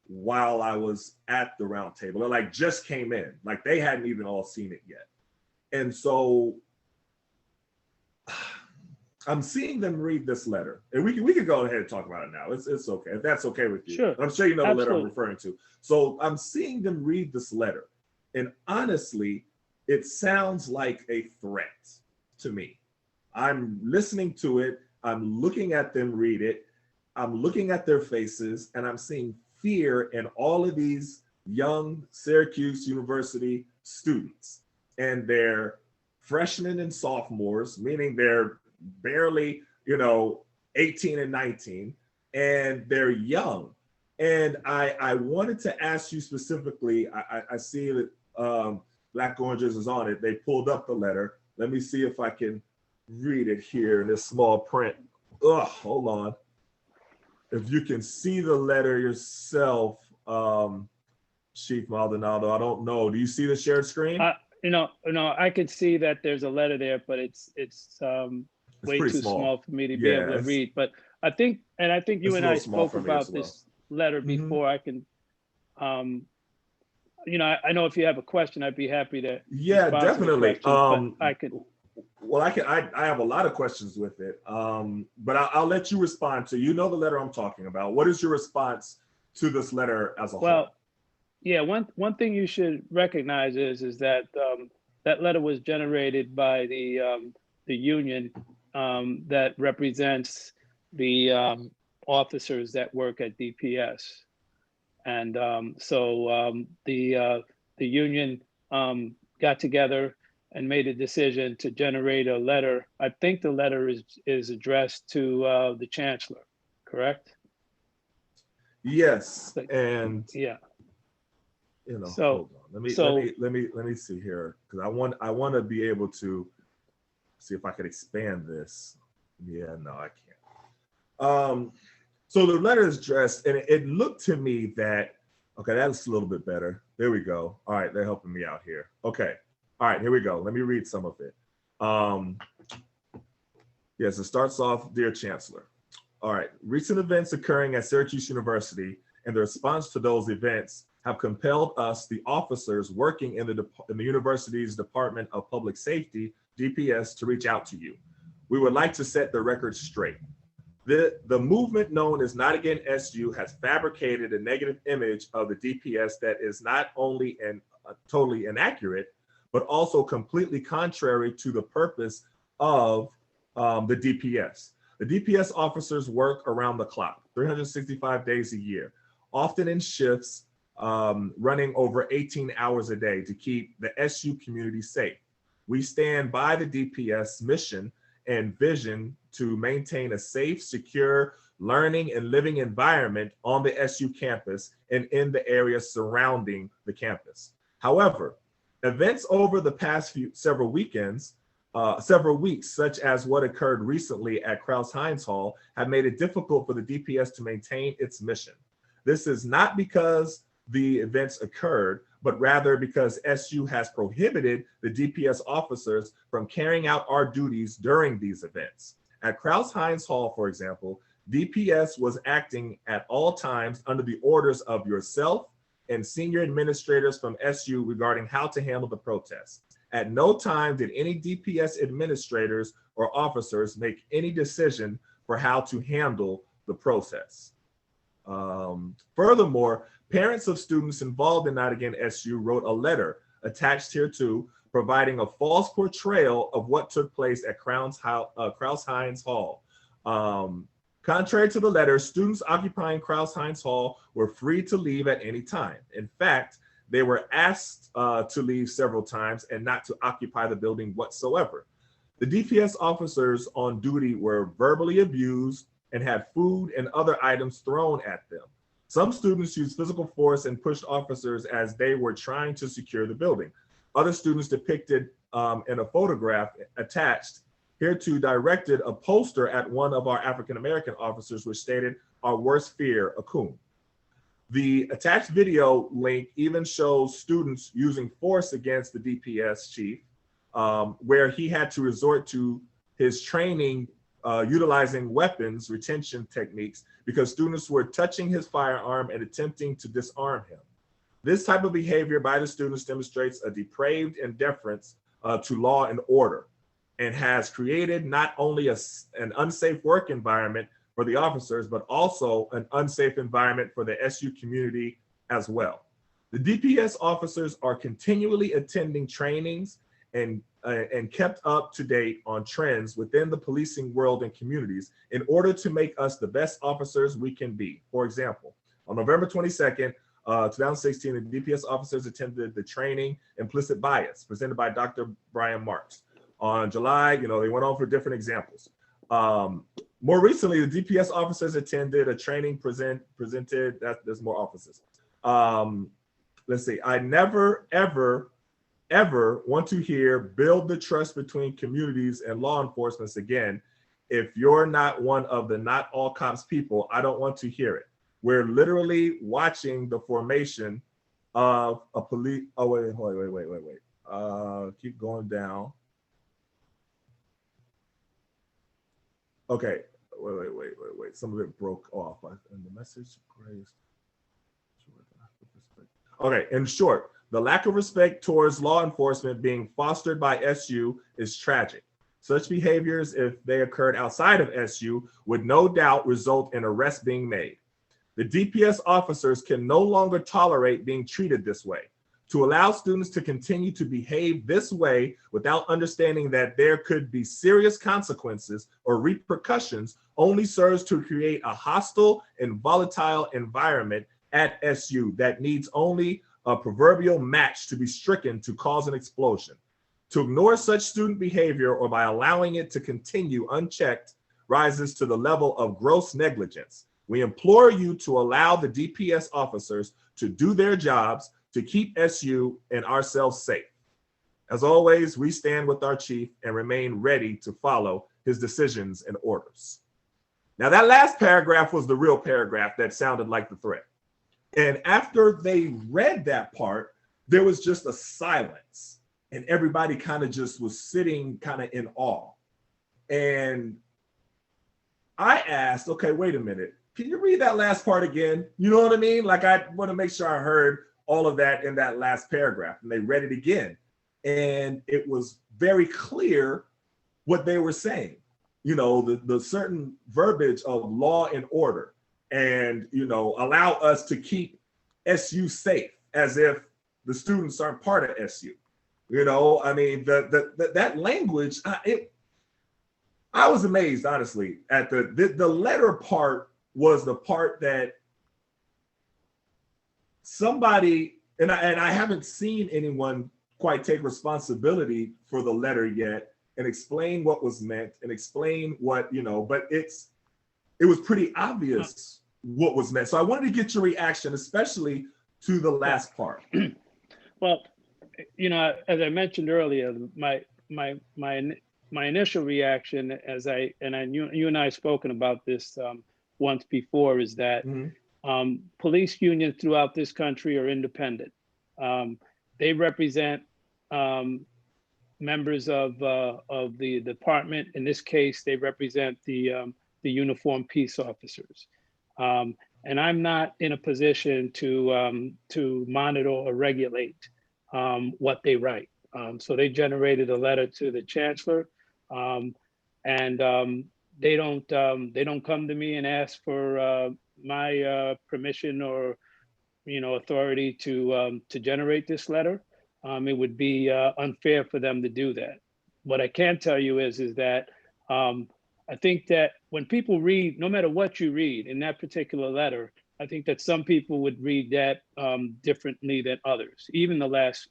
B: while I was at the round table. It like just came in, like they hadn't even all seen it yet. And so I'm seeing them read this letter, and we can go ahead and talk about it now. It's okay if that's okay with you.
C: Sure.
B: I'm sure you know the letter I'm
C: Absolutely.
B: referring to. So I'm seeing them read this letter, and honestly, it sounds like a threat to me. I'm listening to it. I'm looking at them read it. I'm looking at their faces, and I'm seeing fear in all of these young Syracuse University students, and they're freshmen and sophomores, meaning they're barely, 18 and 19, and they're young. And I wanted to ask you specifically, I see that Black Oranges is on it. They pulled up the letter. Let me see if I can read it here in this small print. Hold on. If you can see the letter yourself, Chief Maldonado, I don't know. Do you see the shared screen?
C: I could see that there's a letter there, but it's way too small for me to be able to read. But I think you and I spoke about this letter before. I can, I know if you have a question, I'd be happy to.
B: Yeah, definitely.
C: But I could.
B: Well, I have a lot of questions with it, but I'll let you respond to. The letter I'm talking about. What is your response to this letter as a whole?
C: Well, yeah, one thing you should recognize is that that letter was generated by the union that represents the officers that work at DPS, and so the union got together and made a decision to generate a letter. I think the letter is addressed to the chancellor, correct?
B: Yes, and
C: yeah.
B: Hold on. Let me see here, because I want to be able to see if I could expand this. Yeah, no, I can't. So the letter is addressed, and it looked to me that, okay, that's a little bit better. There we go. All right, they're helping me out here. Okay. All right, here we go. Let me read some of it. Yes, it starts off, Dear Chancellor. All right, recent events occurring at Syracuse University and the response to those events have compelled us, the officers working in the university's Department of Public Safety, DPS, to reach out to you. We would like to set the record straight. The movement known as Not Again SU has fabricated a negative image of the DPS that is not only totally inaccurate, but also completely contrary to the purpose of the DPS. The DPS officers work around the clock, 365 days a year, often in shifts, running over 18 hours a day to keep the SU community safe. We stand by the DPS mission and vision to maintain a safe, secure learning and living environment on the SU campus and in the area surrounding the campus. However, events over the past several weeks, such as what occurred recently at Krause-Heinz Hall, have made it difficult for the DPS to maintain its mission. This is not because the events occurred, but rather because SU has prohibited the DPS officers from carrying out our duties during these events. At Krause-Heinz Hall, for example, DPS was acting at all times under the orders of yourself and senior administrators from SU regarding how to handle the protests. At no time did any DPS administrators or officers make any decision for how to handle the process. Furthermore, parents of students involved in Not Again SU wrote a letter attached here to providing a false portrayal of what took place at Krause-Heinz Hall. Contrary to the letter, students occupying Krause-Heinz Hall were free to leave at any time. In fact, they were asked to leave several times and not to occupy the building whatsoever. The DPS officers on duty were verbally abused and had food and other items thrown at them. Some students used physical force and pushed officers as they were trying to secure the building. Other students depicted in a photograph attached hereto directed a poster at one of our African-American officers, which stated, "Our worst fear, a coon." The attached video link even shows students using force against the DPS chief, where he had to resort to his training utilizing weapons retention techniques because students were touching his firearm and attempting to disarm him. This type of behavior by the students demonstrates a depraved indifference to law and order and has created not only an unsafe work environment for the officers, but also an unsafe environment for the SU community as well. The DPS officers are continually attending trainings and kept up to date on trends within the policing world and communities in order to make us the best officers we can be. For example, on November 22nd, 2016, the DPS officers attended the training Implicit Bias presented by Dr. Brian Marks. On July, they went on for different examples. More recently, the DPS officers attended a training presented, there's more officers. Let's see, I never, ever want to hear build the trust between communities and law enforcement again. If you're not one of the not all cops people, I don't want to hear it. We're literally watching the formation of a police. Oh, wait. Keep going down. Okay, wait. Some of it broke off. And the message raised. Okay, in short, the lack of respect towards law enforcement being fostered by SU is tragic. Such behaviors, if they occurred outside of SU, would no doubt result in arrests being made. The DPS officers can no longer tolerate being treated this way. To allow students to continue to behave this way without understanding that there could be serious consequences or repercussions only serves to create a hostile and volatile environment at SU that needs only a proverbial match to be stricken to cause an explosion. To ignore such student behavior or by allowing it to continue unchecked rises to the level of gross negligence. We implore you to allow the DPS officers to do their jobs to keep SU and ourselves safe. As always, we stand with our chief and remain ready to follow his decisions and orders. Now, that last paragraph was the real paragraph that sounded like the threat. And after they read that part, there was just a silence and everybody kind of just was sitting kind of in awe. And I asked, okay, wait a minute. Can you read that last part again? You know what I mean? Like, I want to make sure I heard all of that in that last paragraph. And they read it again. And it was very clear what they were saying. The certain verbiage of law and order and, allow us to keep SU safe as if the students aren't part of SU. I mean, that language, I was amazed, honestly, at the letter part was the part that somebody, and I haven't seen anyone quite take responsibility for the letter yet and explain what was meant and explain what, but it was pretty obvious what was meant. So I wanted to get your reaction, especially to the last part.
C: Well, as I mentioned earlier, my initial reaction, you and I have spoken about this once before, is that police unions throughout this country are independent. They represent members of the department. In this case, they represent the uniformed peace officers. And I'm not in a position to monitor or regulate what they write. So they generated a letter to the chancellor, and they don't come to me and ask for my permission or authority to generate this letter. It would be unfair for them to do that. What I can tell you is that I think that when people read, no matter what you read in that particular letter, I think that some people would read that differently than others, even the last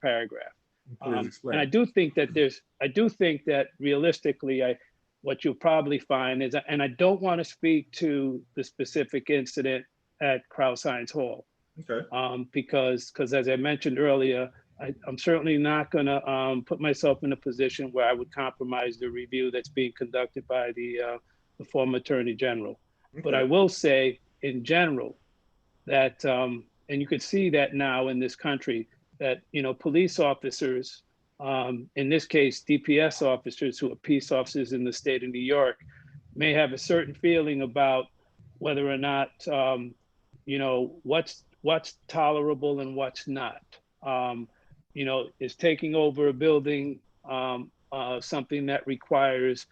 C: paragraph. And I do think that realistically, what you'll probably find is, and I don't want to speak to the specific incident at Krause Heinz Hall.
B: Okay.
C: Because as I mentioned earlier, I'm certainly not going to put myself in a position where I would compromise the review that's being conducted by the former Attorney General.
B: Okay.
C: But I will say, in general, that and you can see that now in this country, that police officers, in this case DPS officers who are peace officers in the state of New York, may have a certain feeling about whether or not what's tolerable and what's not. Is taking over a building something that requires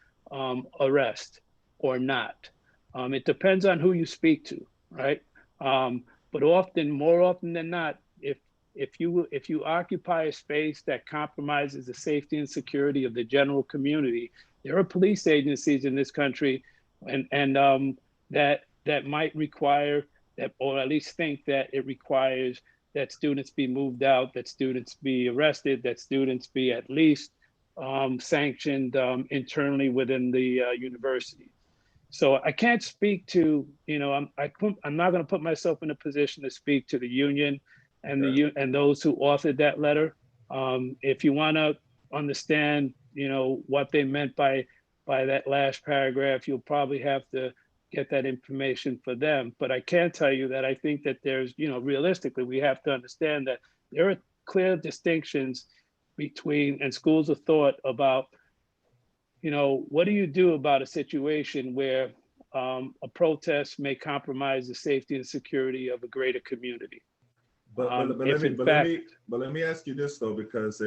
C: arrest or not? It depends on who you speak to, right? But more often than not, if you occupy a space that compromises the safety and security of the general community, there are police agencies in this country, and that might require that, or at least think that it requires that students be moved out, that students be arrested, that students be at least sanctioned internally within the university. So I can't speak to, I'm not going to put myself in a position to speak to the union and and those who authored that letter. If you want to understand, what they meant by that last paragraph, you'll probably have to get that information for them. But I can tell you that I think that there's, realistically, we have to understand that there are clear distinctions between, and schools of thought about, what do you do about a situation where a protest may compromise the safety and security of a greater community?
B: But let me ask you this though, because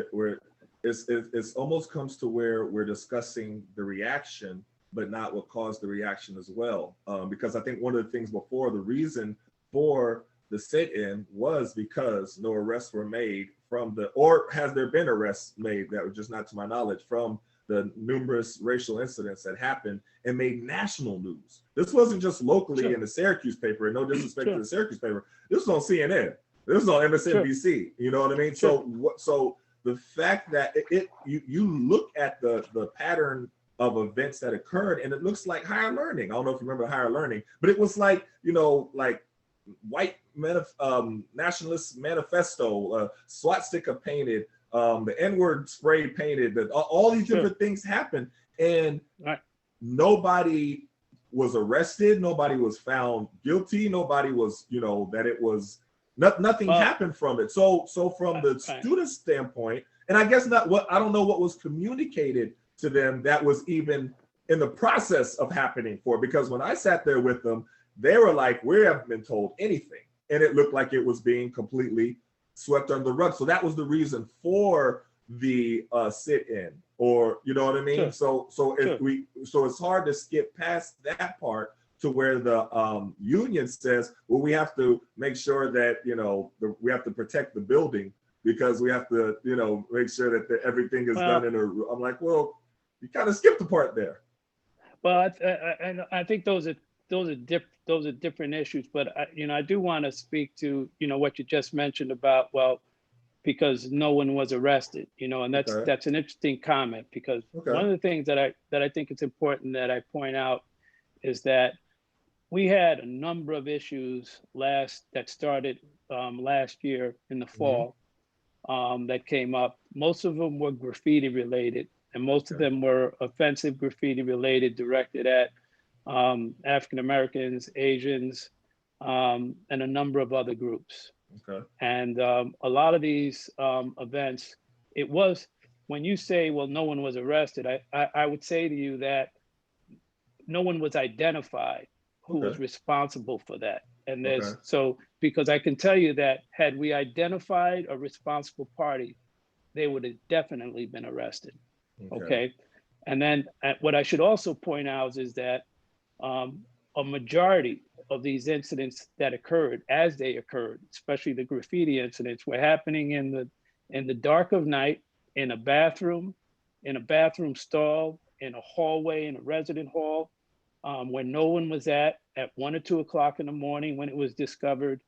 B: it's almost comes to where we're discussing the reaction, but not what caused the reaction as well. Because I think one of the things before, the reason for the sit-in was because no arrests were made or has there been arrests made that were just not to my knowledge from the numerous racial incidents that happened and made national news. This wasn't just locally in the Syracuse paper, and no disrespect to the Syracuse paper. This was on CNN. This was on MSNBC. You know what I mean? So the fact that you look at the pattern of events that occurred, and it looks like higher learning. I don't know if you remember higher learning, but it was like, like white nationalist manifesto, swastika painted, the N-word spray painted, all these different things happened, and nobody was arrested, nobody was found guilty, nobody was, that it was nothing happened from it. So from the student standpoint, and I guess I don't know what was communicated to them that was even in the process of happening because when I sat there with them, they were like, we haven't been told anything. And it looked like it was being completely swept under the rug. So that was the reason for the sit-in, or you know what I mean? So it's hard to skip past that part to where the union says, well, we have to make sure that, we have to protect the building because we have to, make sure that everything is done in a, I'm like, well, you kind of skipped the part there.
C: Well, I think those are different issues, but I do want to speak to, what you just mentioned about, because no one was arrested, and that's an interesting comment, because one of the things that I think it's important that I point out is that we had a number of issues that started last year in the fall that came up. Most of them were graffiti related, and most of them were offensive graffiti related, directed at African Americans, Asians, and a number of other groups. And a lot of these events, it was, when you say, well, no one was arrested, I would say to you that no one was identified who was responsible for that. And so, because I can tell you that had we identified a responsible party, they would have definitely been arrested. Okay. And then what I should also point out is that a majority of these incidents that occurred, as they occurred, especially the graffiti incidents, were happening in the dark of night, in a bathroom stall, in a hallway, in a resident hall, where no one was at 1 or 2 o'clock in the morning when it was discovered.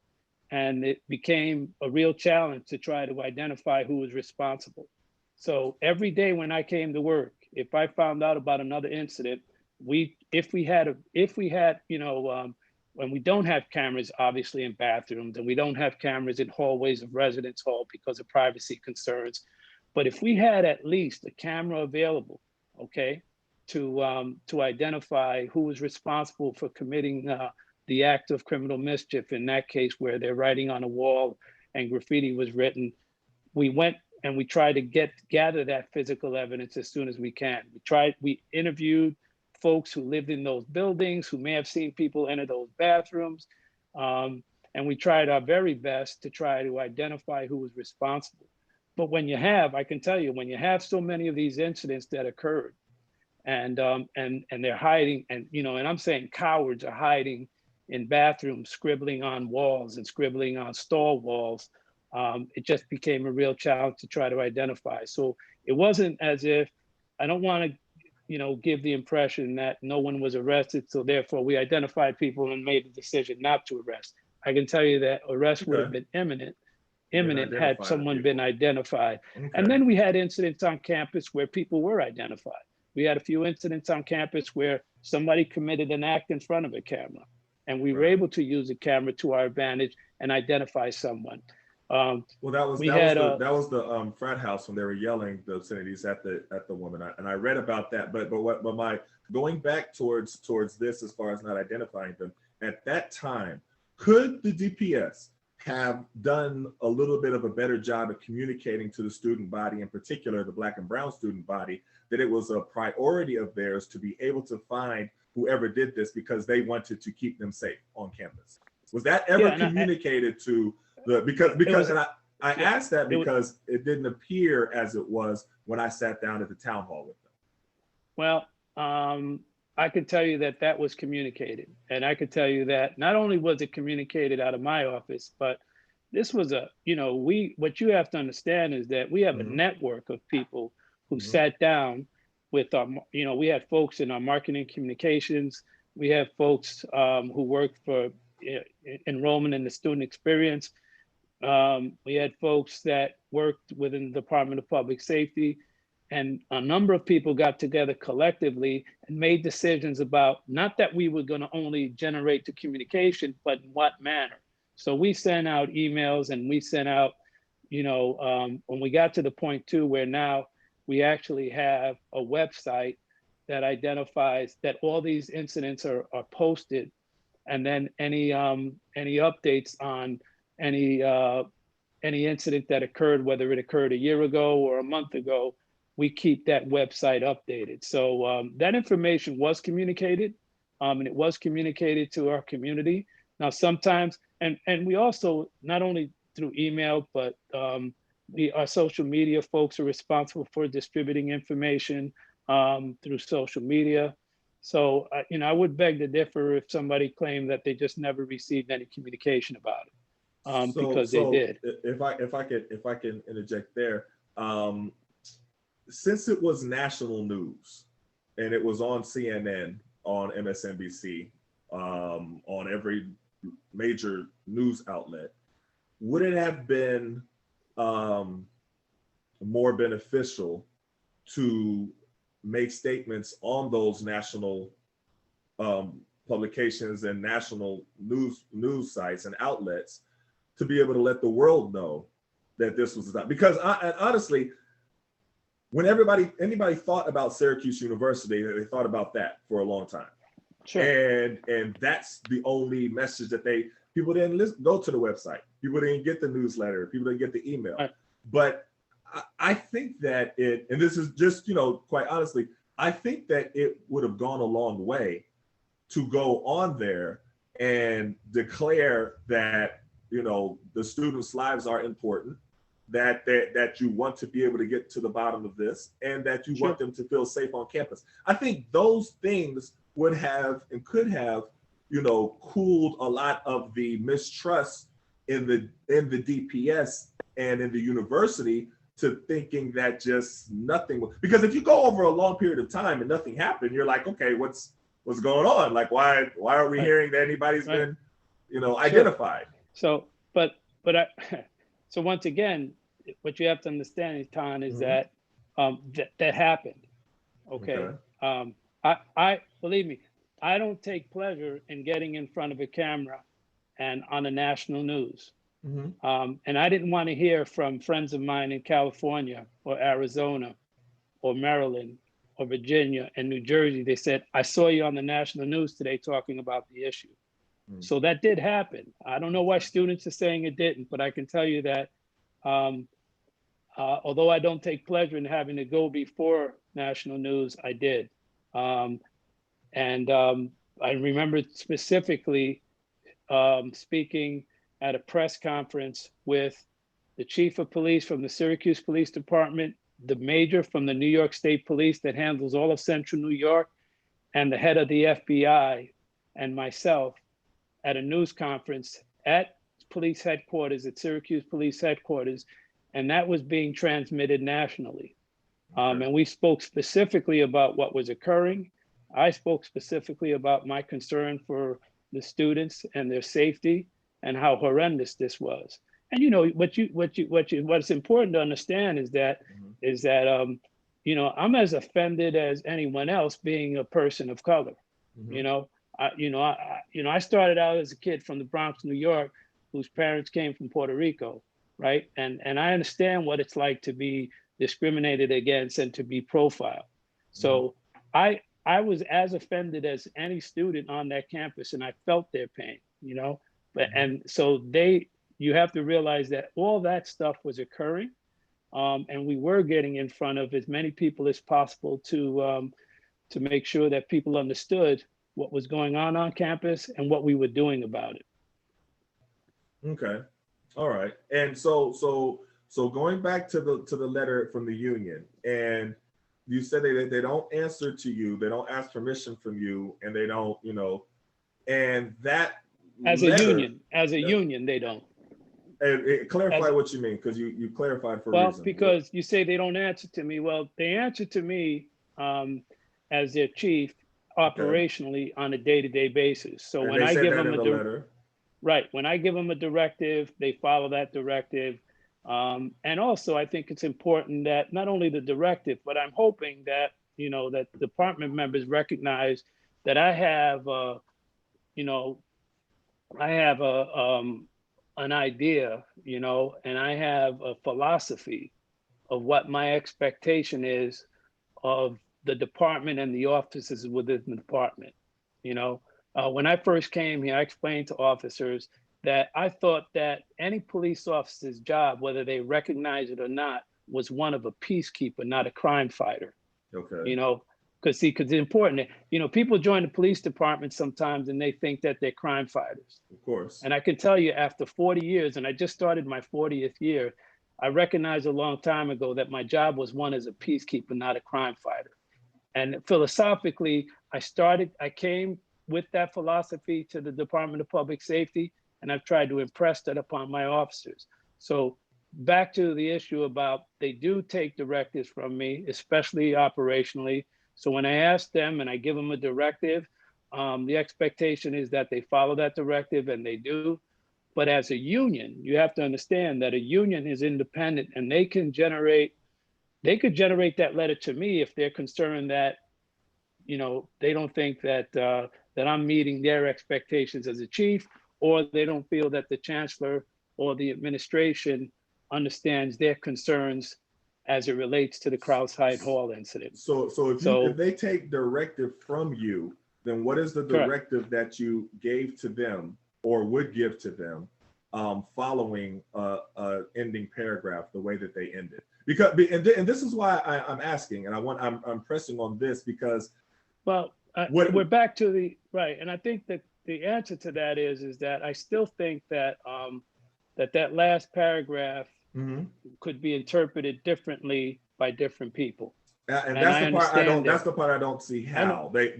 C: And it became a real challenge to try to identify who was responsible. So every day when I came to work, if I found out about another incident, if we had when we don't have cameras, obviously in bathrooms, and we don't have cameras in hallways of residence hall because of privacy concerns. But if we had at least a camera available, okay, to identify who was responsible for committing the act of criminal mischief, in that case where they're writing on a wall and graffiti was written, we went and we tried to gather that physical evidence as soon as we can. We interviewed folks who lived in those buildings, who may have seen people enter those bathrooms. And we tried our very best to try to identify who was responsible. But when you have, I can tell you, when you have so many of these incidents that occurred, and they're hiding, and and I'm saying cowards are hiding in bathrooms, scribbling on walls and scribbling on stall walls, it just became a real challenge to try to identify. So it wasn't as if, I don't want to give the impression that no one was arrested, so therefore we identified people and made the decision not to arrest. I can tell you that arrest would have been imminent had someone been identified.
B: Okay.
C: And then we had incidents on campus where people were identified. We had a few incidents on campus where somebody committed an act in front of a camera, and we were able to use a camera to our advantage and identify someone.
B: Well, that was the frat house when they were yelling the obscenities at the woman, and I read about that. But my going back towards this, as far as not identifying them at that time, could the DPS have done a little bit of a better job of communicating to the student body, in particular the Black and brown student body, that it was a priority of theirs to be able to find whoever did this because they wanted to keep them safe on campus? Was that ever communicated to the, because I asked that because it didn't appear as it was when I sat down at the town hall with them.
C: Well, I could tell you that was communicated. And I could tell you that not only was it communicated out of my office, but this was what you have to understand is that we have a network of people who sat down with our, we had folks in our marketing communications. We have folks who worked for enrollment in the student experience. We had folks that worked within the Department of Public Safety, and a number of people got together collectively and made decisions about, not that we were going to only generate the communication, but in what manner. So we sent out emails, and we sent out, when we got to the point too, where now we actually have a website that identifies that all these incidents are posted, and then any updates on any incident that occurred, whether it occurred a year ago or a month ago, we keep that website updated. So that information was communicated, and it was communicated to our community. Now, sometimes, and we also, not only through email, but our social media folks are responsible for distributing information through social media. So, I would beg to differ if somebody claimed that they just never received any communication about it, because they did.
B: If I can interject there, since it was national news and it was on CNN, on MSNBC, on every major news outlet, would it have been more beneficial to make statements on those national publications and national news sites and outlets to be able to let the world know that this was done? Because honestly, when anybody thought about Syracuse University, they thought about that for a long time. Sure. And that's the only message that people didn't go to the website. People didn't get the newsletter. People didn't get the email. Right. But I think that and this is just, quite honestly, I think that it would have gone a long way to go on there and declare that, the students' lives are important, that you want to be able to get to the bottom of this, and that you want them to feel safe on campus. I think those things would have and could have, cooled a lot of the mistrust in the DPS and in the university to thinking that just nothing, because if you go over a long period of time and nothing happened, you're like, okay, what's going on? Like, why aren't we hearing that anybody's been, identified?
C: So, so once again, what you have to understand, Etan, is that that happened. Okay. I believe me, I don't take pleasure in getting in front of a camera and on the national news. And I didn't want to hear from friends of mine in California or Arizona or Maryland or Virginia and New Jersey. They said, I saw you on the national news today talking about the issue. So that did happen. I don't know why students are saying it didn't, but I can tell you that although I don't take pleasure in having to go before national news, I did. I remember specifically speaking at a press conference with the chief of police from the Syracuse Police Department, the major from the New York State Police that handles all of Central New York, and the head of the FBI, and myself at a news conference at police headquarters, at Syracuse Police Headquarters, and that was being transmitted nationally. And we spoke specifically about what was occurring. I spoke specifically about my concern for the students and their safety and how horrendous this was. And you know what's important to understand is that you know, I'm as offended as anyone else being a person of color. You know, I started out as a kid from the Bronx, New York, whose parents came from Puerto Rico, right? And I understand what it's like to be discriminated against and to be profiled. So I was as offended as any student on that campus, and I felt their pain, you know. But and so you have to realize that all that stuff was occurring, and we were getting in front of as many people as possible to make sure that people understood what was going on campus and what we were doing about it.
B: Okay, all right. And so going back to the letter from the union, and you said they don't answer to you, they don't ask permission from you, and they don't, you know, and that
C: as
B: letter,
C: a union, they don't.
B: And clarify what you mean, because you clarified for a reason.
C: Well, because you say they don't answer to me. Well, they answer to me as their chief operationally on a day-to-day basis. So when I give them when I give them a directive, they follow that directive. And also, I think it's important that not only the directive, but I'm hoping that, you know, that department members recognize that I have, you know, I have an idea, you know, and I have a philosophy of what my expectation is of the department and the officers within the department. You know, when I first came here, I explained to officers that I thought that any police officer's job, whether they recognize it or not, was one of a peacekeeper, not a crime fighter.
B: Okay.
C: You know, because it's important. You know, people join the police department sometimes and they think that they're crime fighters.
B: Of course.
C: And I can tell you, after 40 years, and I just started my 40th year, I recognized a long time ago that my job was one as a peacekeeper, not a crime fighter. And philosophically, I came with that philosophy to the Department of Public Safety, and I've tried to impress that upon my officers. So back to the issue about they do take directives from me, especially operationally. So when I ask them and I give them a directive, the expectation is that they follow that directive, and they do. But as a union, you have to understand that a union is independent, and they could generate that letter to me if they're concerned that, you know, they don't think that that I'm meeting their expectations as a chief, or they don't feel that the chancellor or the administration understands their concerns as it relates to the Krause-Hyde Hall incident.
B: So if they take directive from you, then what is the directive that you gave to them or would give to them following ending paragraph the way that they ended? Because and this is why I'm asking, and I'm pressing on this because
C: we're back to the right, and I think that the answer to that is that I still think that that last paragraph could be interpreted differently by different people.
B: And that's the part I don't. That's the part I don't see how they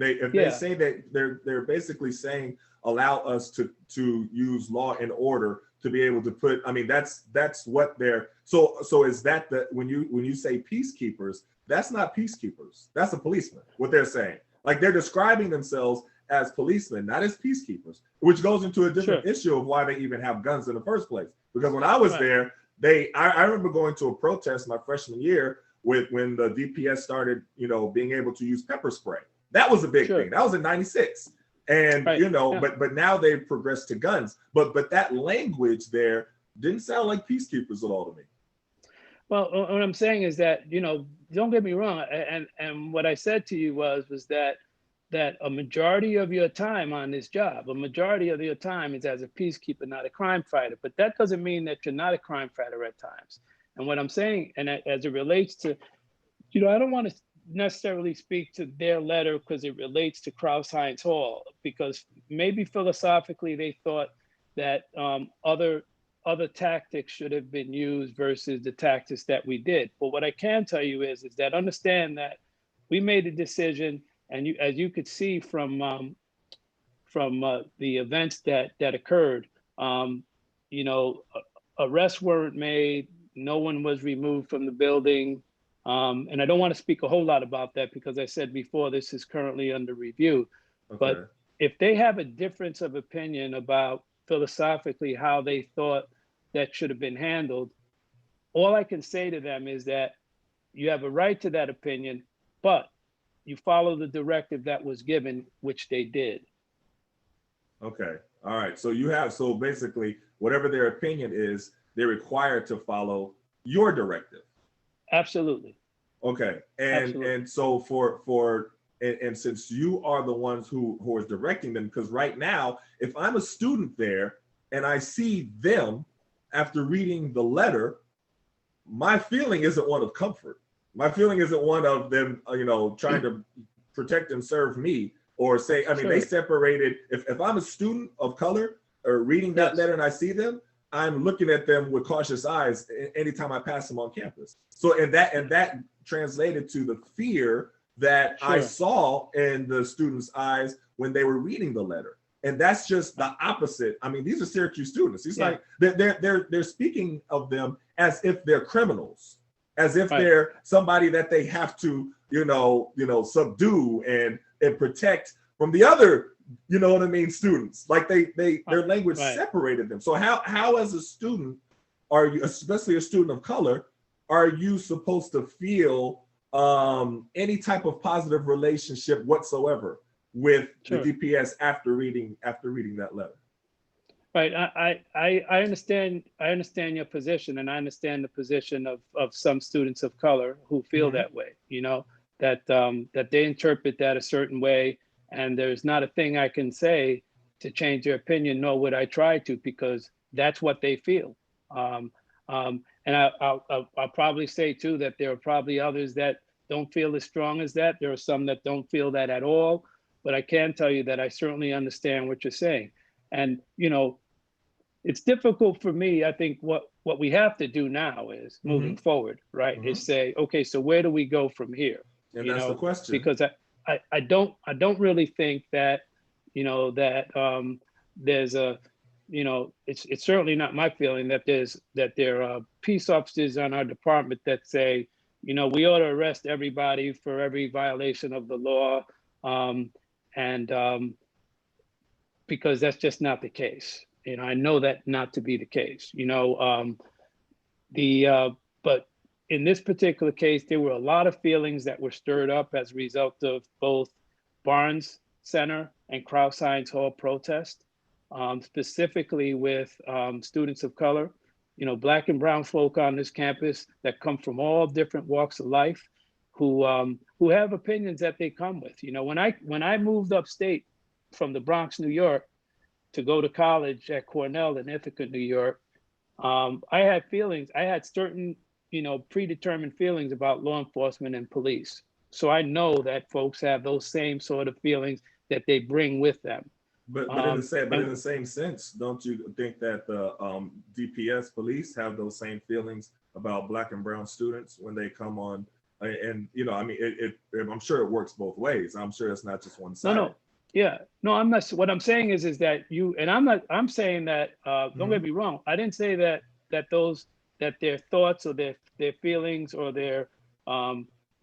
B: say that they're basically saying allow us to use law and order to be able to put. I mean that's what they're. So is that when you say peacekeepers, that's not peacekeepers. That's a policeman. What they're saying, like they're describing themselves as policemen, not as peacekeepers, which goes into a different issue of why they even have guns in the first place. Because when I was there, I remember going to a protest my freshman year when the DPS started, you know, being able to use pepper spray. That was a big
C: Sure.
B: thing. That was in '96. And
C: Right.
B: you know,
C: Yeah.
B: but now they've progressed to guns. But that language there didn't sound like peacekeepers at all to me.
C: Well, what I'm saying is that, don't get me wrong. And what I said to you was that a majority of your time on this job, a majority of your time is as a peacekeeper, not a crime fighter. But that doesn't mean that you're not a crime fighter at times. And what I'm saying, and as it relates to, I don't want to necessarily speak to their letter because it relates to Crouse-Hines Hall, because maybe philosophically they thought that other tactics should have been used versus the tactics that we did. But what I can tell you is that understand that we made a decision, and as you could see from the events that occurred, arrests weren't made, no one was removed from the building. And I don't want to speak a whole lot about that because I said before, this is currently under review.
B: Okay.
C: But if they have a difference of opinion about philosophically how they thought that should have been handled, all I can say to them is that you have a right to that opinion, but you follow the directive that was given, which they did.
B: Okay. All right. So basically, whatever their opinion is, they're required to follow your directive.
C: Absolutely.
B: Okay. And so and since you are the ones who is directing them, because right now, if I'm a student there and I see them after reading the letter, my feeling isn't one of comfort. My feeling isn't one of them, trying to protect and serve me, or say, I mean, they separated. If I'm a student of color or reading that letter and I see them, I'm looking at them with cautious eyes anytime I pass them on campus. So, and that translated to the fear that I saw in the students' eyes when they were reading the letter. And that's just the opposite. I mean, these are Syracuse students. It's like they're speaking of them as if they're criminals, as if they're somebody that they have to, subdue and protect from the other, students. Like their language separated them. So how as a student are you, especially a student of color, are you supposed to feel any type of positive relationship whatsoever with the DPS after reading that letter?
C: Right. I understand your position, and I understand the position of some students of color who feel that way, that they interpret that a certain way, and there's not a thing I can say to change their opinion, nor would I try to, because that's what they feel. And I'll probably say too that there are probably others that don't feel as strong as that. There are some that don't feel that at all. But I can tell you that I certainly understand what you're saying. And, it's difficult for me. I think what we have to do now is moving forward, right? Is say, okay, so where do we go from here?
B: And that's the question.
C: Because I don't really think that, there's a, it's certainly not my feeling that there are peace officers on our department that say, we ought to arrest everybody for every violation of the law. Because that's just not the case. I know that not to be the case, but in this particular case, there were a lot of feelings that were stirred up as a result of both Barnes Center and Crouse-Hines Hall protest, specifically with students of color, Black and brown folk on this campus that come from all different walks of life, who have opinions that they come with. When I moved upstate from the Bronx, New York, to go to college at Cornell in Ithaca, New York, I had feelings. I had certain, predetermined feelings about law enforcement and police. So I know that folks have those same sort of feelings that they bring with them.
B: But in the same sense, don't you think that the DPS police have those same feelings about Black and brown students when they come on? And I'm sure it works both ways. I'm sure it's not just one side.
C: No. Yeah, no, I'm not. What I'm saying is that I'm saying that, don't get me wrong. I didn't say that their thoughts or their feelings or their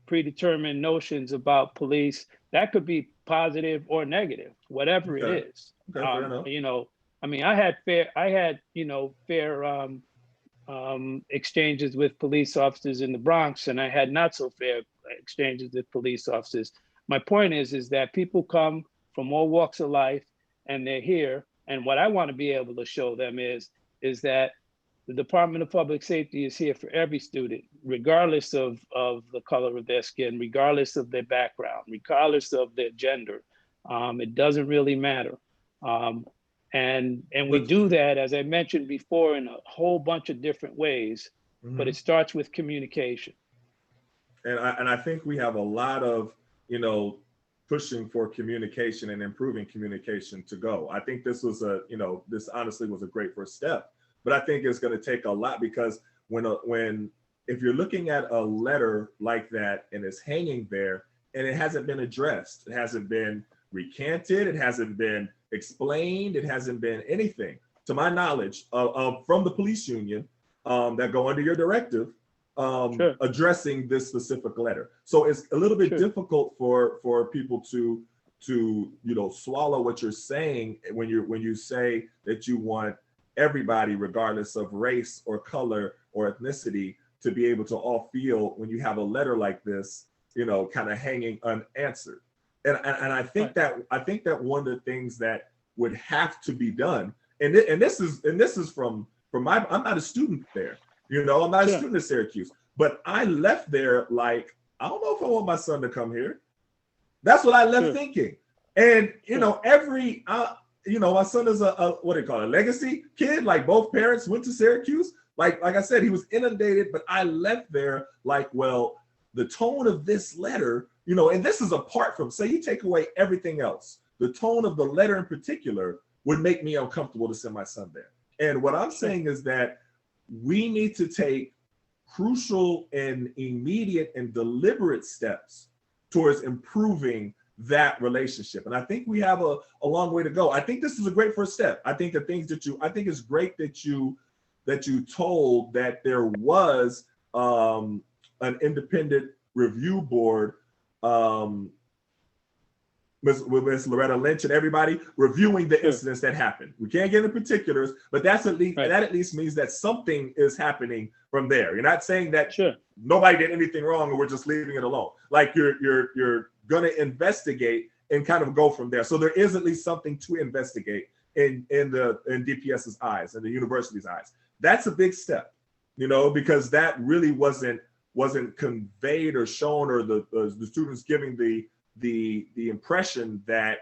C: predetermined notions about police, that could be positive or negative, whatever it is. I had fair exchanges with police officers in the Bronx, and I had not so fair exchanges with police officers. my point is that people come from all walks of life and they're here. And what I want to be able to show them is that the Department of Public Safety is here for every student, regardless of the color of their skin, regardless of their background, regardless of their gender. It doesn't really matter. And we do that, as I mentioned before, in a whole bunch of different ways, but it starts with communication.
B: And I think we have a lot of, pushing for communication and improving communication to go. I think this was this honestly was a great first step, but I think it's going to take a lot, because if you're looking at a letter like that and it's hanging there and it hasn't been addressed, it hasn't been recanted, it hasn't been explained, it hasn't been anything, to my knowledge, from the police union that go under your directive, addressing this specific letter. So it's a little bit difficult for people to swallow what you're saying when you say that you want everybody, regardless of race or color or ethnicity, to be able to all feel when you have a letter like this, kind of hanging unanswered. And I think that one of the things that would have to be done, and this is from my, I'm not a student there, I'm not a student at Syracuse, but I left there like, I don't know if I want my son to come here. That's what I left thinking. And my son is a what do you call it, a legacy kid. Like, both parents went to Syracuse. Like I said, he was inundated, but I left there like, well, the tone of this letter, and this is apart from, say you take away everything else, the tone of the letter in particular would make me uncomfortable to send my son there. And what I'm saying is that we need to take crucial and immediate and deliberate steps towards improving that relationship. And I think we have a long way to go. I think this is a great first step. I think the things I think it's great that you told that there was an independent review board, Ms. Loretta Lynch and everybody reviewing the incidents that happened. We can't get into particulars, but that at least means that something is happening from there. You're not saying that nobody did anything wrong and we're just leaving it alone. Like, you're going to investigate and kind of go from there. So there is at least something to investigate in DPS's eyes and the university's eyes. That's a big step, because that really wasn't conveyed or shown, or the students giving the impression that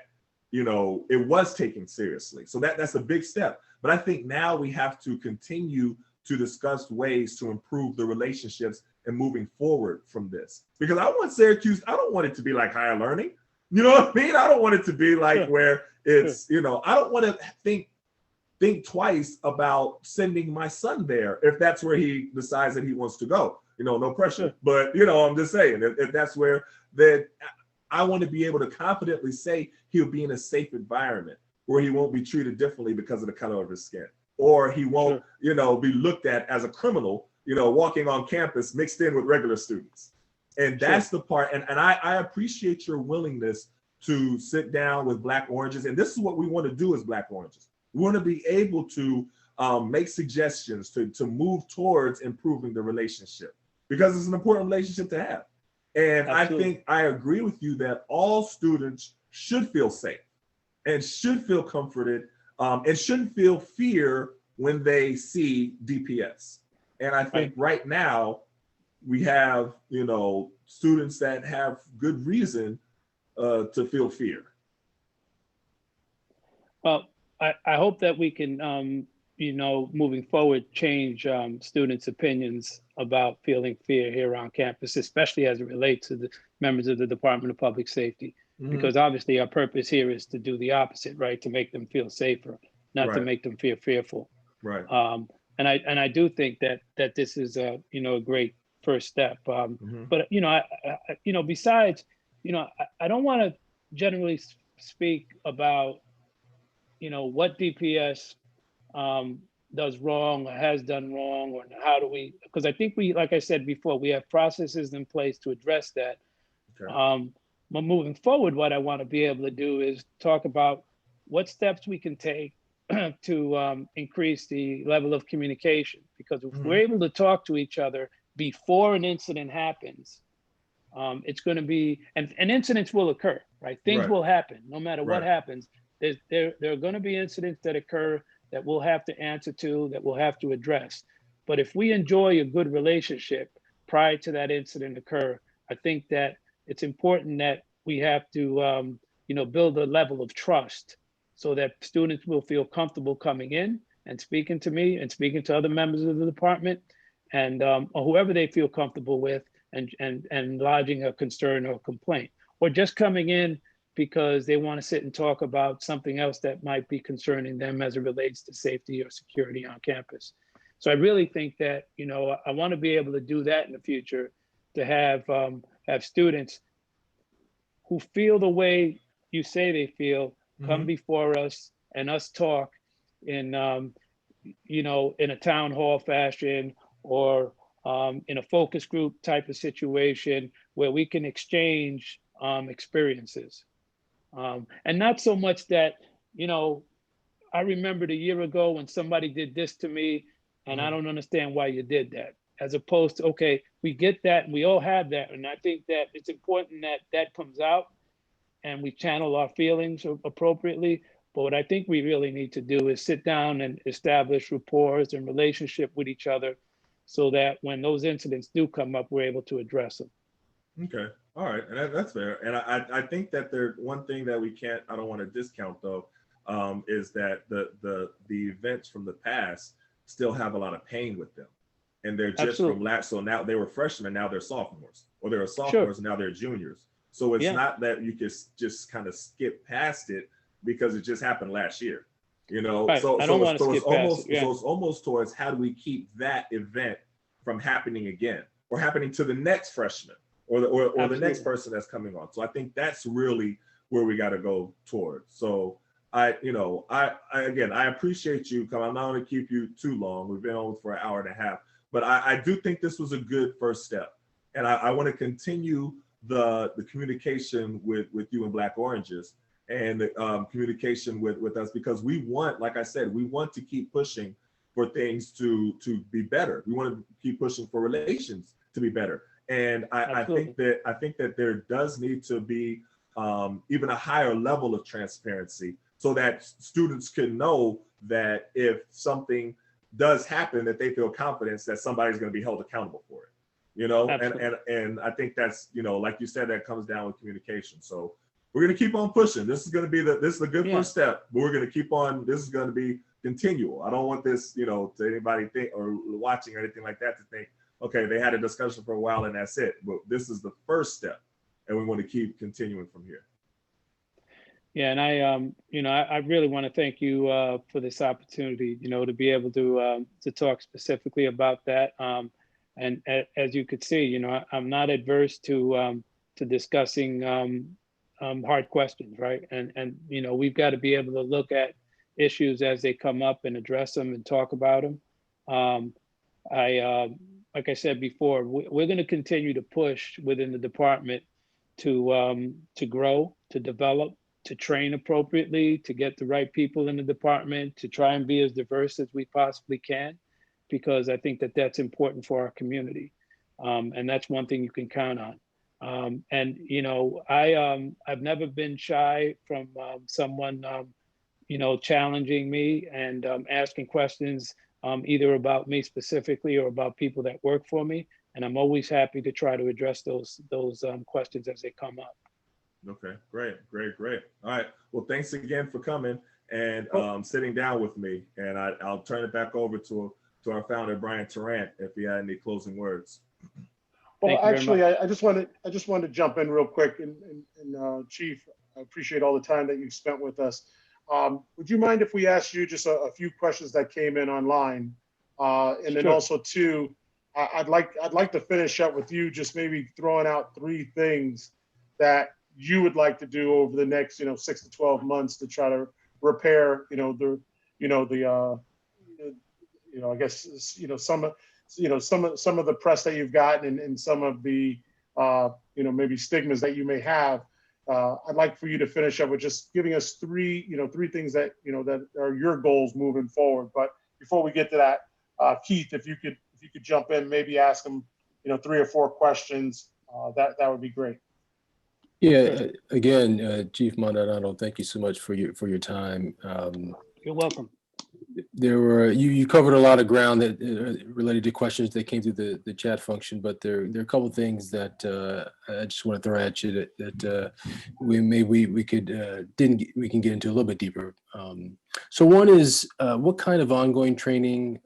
B: it was taken seriously. So that's a big step. But I think now we have to continue to discuss ways to improve the relationships and moving forward from this. Because I want Syracuse, I don't want it to be like higher learning. You know what I mean? I don't want it to be like where it's, I don't want to think twice about sending my son there if that's where he decides that he wants to go. No pressure. But I'm just saying, if that's where that, I want to be able to confidently say he'll be in a safe environment where he won't be treated differently because of the color of his skin, or he won't, be looked at as a criminal, walking on campus mixed in with regular students. And that's the part. And I appreciate your willingness to sit down with Black Oranges. And this is what we want to do as Black Oranges. We want to be able to make suggestions to move towards improving the relationship, because it's an important relationship to have. And absolutely. I think I agree with you that all students should feel safe and should feel comforted and shouldn't feel fear when they see DPS. And I think right now we have, students that have good reason to feel fear.
C: Well, I hope that we can, moving forward, change students' opinions about feeling fear here on campus, especially as it relates to the members of the Department of Public Safety. Because obviously our purpose here is to do the opposite, right? To make them feel safer, not to make them feel fearful.
B: Right.
C: And I do think that this is a great first step. But besides, I don't want to generally speak about what DPS does wrong or has done wrong, or how do we, because I think like I said before, we have processes in place to address that. Okay. But moving forward, what I want to be able to do is talk about what steps we can take to increase the level of communication. Because if we're able to talk to each other before an incident happens, it's going to be, and incidents will occur, right? Things
B: Right.
C: will happen no matter what
B: Right.
C: happens. There are going to be incidents that occur that we'll have to answer to, that we'll have to address. But if we enjoy a good relationship prior to that incident occur, I think that it's important that we have to, build a level of trust so that students will feel comfortable coming in and speaking to me and speaking to other members of the department, and or whoever they feel comfortable with, and lodging a concern or a complaint, or just coming in because they want to sit and talk about something else that might be concerning them as it relates to safety or security on campus. So I really think that, I want to be able to do that in the future, to have students who feel the way you say they feel come
B: Mhm.
C: before us and us talk in, in a town hall fashion, or in a focus group type of situation where we can exchange experiences. And not so much that, I remembered a year ago when somebody did this to me, and I
B: Mhm.
C: don't understand why you did that. As opposed to, okay, we get that and we all have that. And I think that it's important that that comes out and we channel our feelings appropriately. But what I think we really need to do is sit down and establish rapport and relationship with each other so that when those incidents do come up, we're able to address them.
B: Okay. All right. And that's fair. And I think that one thing that we can't, I don't want to discount though, is that the events from the past still have a lot of pain with them. And they're just from
C: Absolutely.
B: last. So now they were freshmen, now they're sophomores, or they were
C: Sure.
B: sophomores, and now they're juniors. So it's
C: Yeah,
B: not that you can just kind of skip past it because it just happened last year. You know,
C: right.
B: so
C: I don't
B: so
C: want
B: it's
C: to
B: so it's
C: skip past it.
B: almost
C: Yeah,
B: so it's almost towards how do we keep that event from happening again or happening to the next freshman or the next
C: absolutely.
B: person that's coming on. So I think that's really where we got to go towards. So I again, I appreciate you coming. I'm not going to keep you too long. We've been on for an hour and a half, but I do think this was a good first step, and I want to continue the communication with you and Black Oranges, and the communication with us, because we want, like I said, we want to keep pushing for things to be better. We want to keep pushing for relations to be better. And
C: Absolutely.
B: I think that there does need to be even a higher level of transparency so that students can know that if something does happen, that they feel confidence that somebody's going to be held accountable for it. You know,
C: Absolutely.
B: and I think that's, like you said, that comes down with communication. So we're going to keep on pushing. This is going to be this is a good
C: Yeah.
B: first step, but we're going to keep on. This is going to be continual. I don't want this, to anybody think or watching or anything like that to think, okay, they had a discussion for a while and that's it. But this is the first step, and we want to keep continuing from here.
C: Yeah, and I really want to thank you for this opportunity, to be able to talk specifically about that. And as you could see, I'm not adverse to discussing hard questions, right? And we've got to be able to look at issues as they come up and address them and talk about them. Um, like I said before, we're going to continue to push within the department to grow, to develop, to train appropriately, to get the right people in the department, to try and be as diverse as we possibly can, because I think that that's important for our community, and that's one thing you can count on. And I've never been shy from someone challenging me and asking questions, either about me specifically or about people that work for me. And I'm always happy to try to address those questions as they come up.
B: Okay, great, great, great. All right. Well, thanks again for coming and
C: Oh,
B: sitting down with me. And I'll turn it back over to our founder, Brian Tarrant, if he had any closing words.
D: Well,
C: thank you very
D: actually,
C: much.
D: I just wanted to jump in real quick, and Chief, I appreciate all the time that you've spent with us. Would you mind if we asked you just a few questions that came in online, and then
C: Sure.
D: also too, I'd like to finish up with you just maybe throwing out 3 things that you would like to do over the next 6 to 12 months to try to repair I guess some of the press that you've gotten, and some of the maybe stigmas that you may have. I'd like for you to finish up with just giving us 3 things that that are your goals moving forward. But before we get to that, Keith, if you could jump in, maybe ask them 3 or 4 questions that would be great.
E: Yeah, again, Chief Maldonado, thank you so much for your time.
C: You're welcome.
E: There were you covered a lot of ground that related to questions that came through the chat function, but there are a couple of things that I just want to throw at you that we can get into a little bit deeper. So one is what kind of ongoing training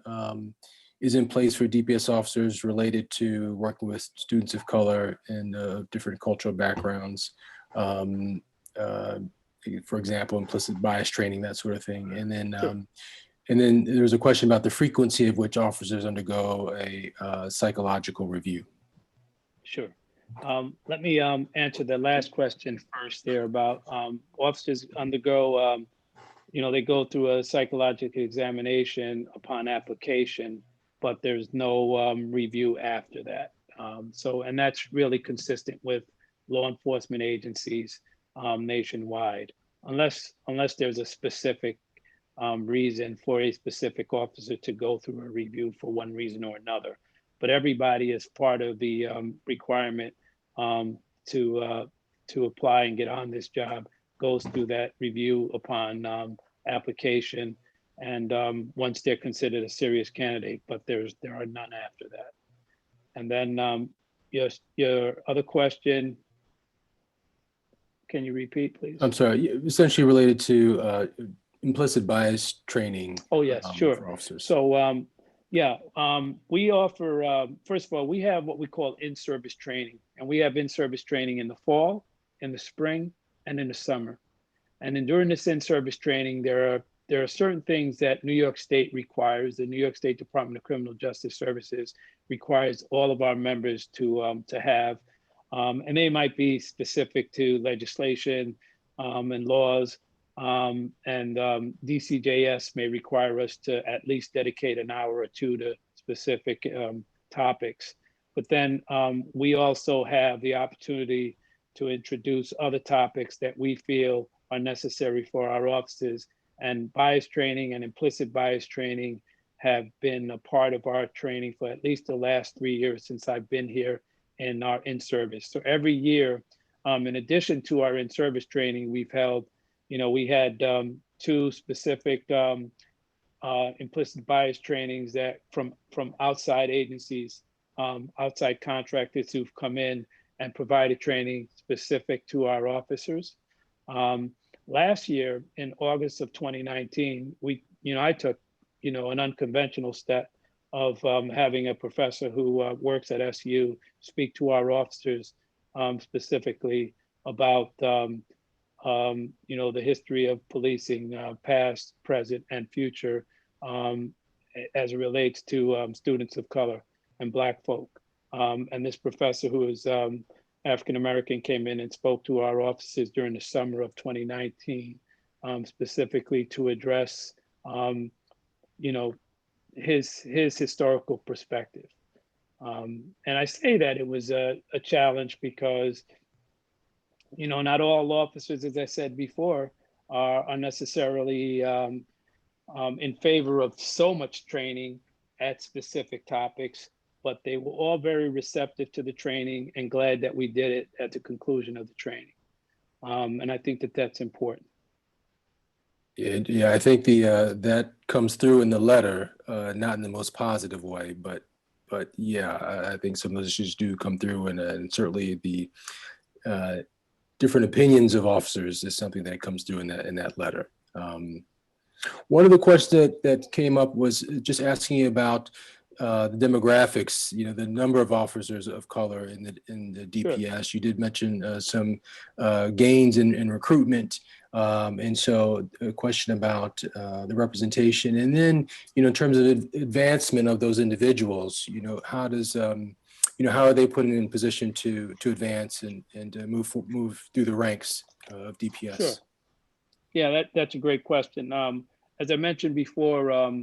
E: is in place for DPS officers related to working with students of color and different cultural backgrounds? For example, implicit bias training, that sort of thing, and then.
C: Sure.
E: And then there was a question about the frequency of which officers undergo a psychological review.
C: Sure. Let me answer the last question first there about officers undergo, they go through a psychological examination upon application, but there's no review after that. And that's really consistent with law enforcement agencies nationwide, unless there's a specific reason for a specific officer to go through a review for one reason or another. But everybody is part of the requirement to apply and get on this job goes through that review upon application, and once they're considered a serious candidate, but there are none after that. And then your other question, can you repeat, please?
E: I'm sorry, essentially related to implicit bias training.
C: Oh, yes, sure.
E: For officers.
C: So, we offer, first of all, we have what we call in-service training, and we have in-service training in the fall, in the spring, and in the summer. And then during this in-service training, there are certain things that New York State requires. The New York State Department of Criminal Justice Services requires all of our members to have, and they might be specific to legislation and laws. And DCJS may require us to at least dedicate an hour or two to specific topics. But then we also have the opportunity to introduce other topics that we feel are necessary for our officers. And bias training and implicit bias training have been a part of our training for at least the last 3 years since I've been here in our in-service. So every year, in addition to our in-service training, we've held, we had 2 specific implicit bias trainings that from outside agencies, outside contractors who've come in and provided training specific to our officers. Last year, in August of 2019, I took, an unconventional step of having a professor who works at SU speak to our officers specifically about the history of policing, past, present, and future, as it relates to students of color and Black folk. And this professor, who is African-American, came in and spoke to our officers during the summer of 2019, specifically to address, his historical perspective. And I say that it was a challenge because not all officers, as I said before, are necessarily in favor of so much training at specific topics, but they were all very receptive to the training and glad that we did it at the conclusion of the training. And I think that that's important.
E: Yeah, I think that comes through in the letter, not in the most positive way, but yeah, I think some of those issues do come through, and certainly the different opinions of officers is something that comes through in that letter. One of the questions that came up was just asking about the demographics, the number of officers of color in the DPS. Sure. You did mention some gains in recruitment. And so a question about the representation, and then, in terms of advancement of those individuals, how does, how are they put in position to advance and move through the ranks of DPS?
C: Sure. Yeah, that's a great question. As I mentioned before,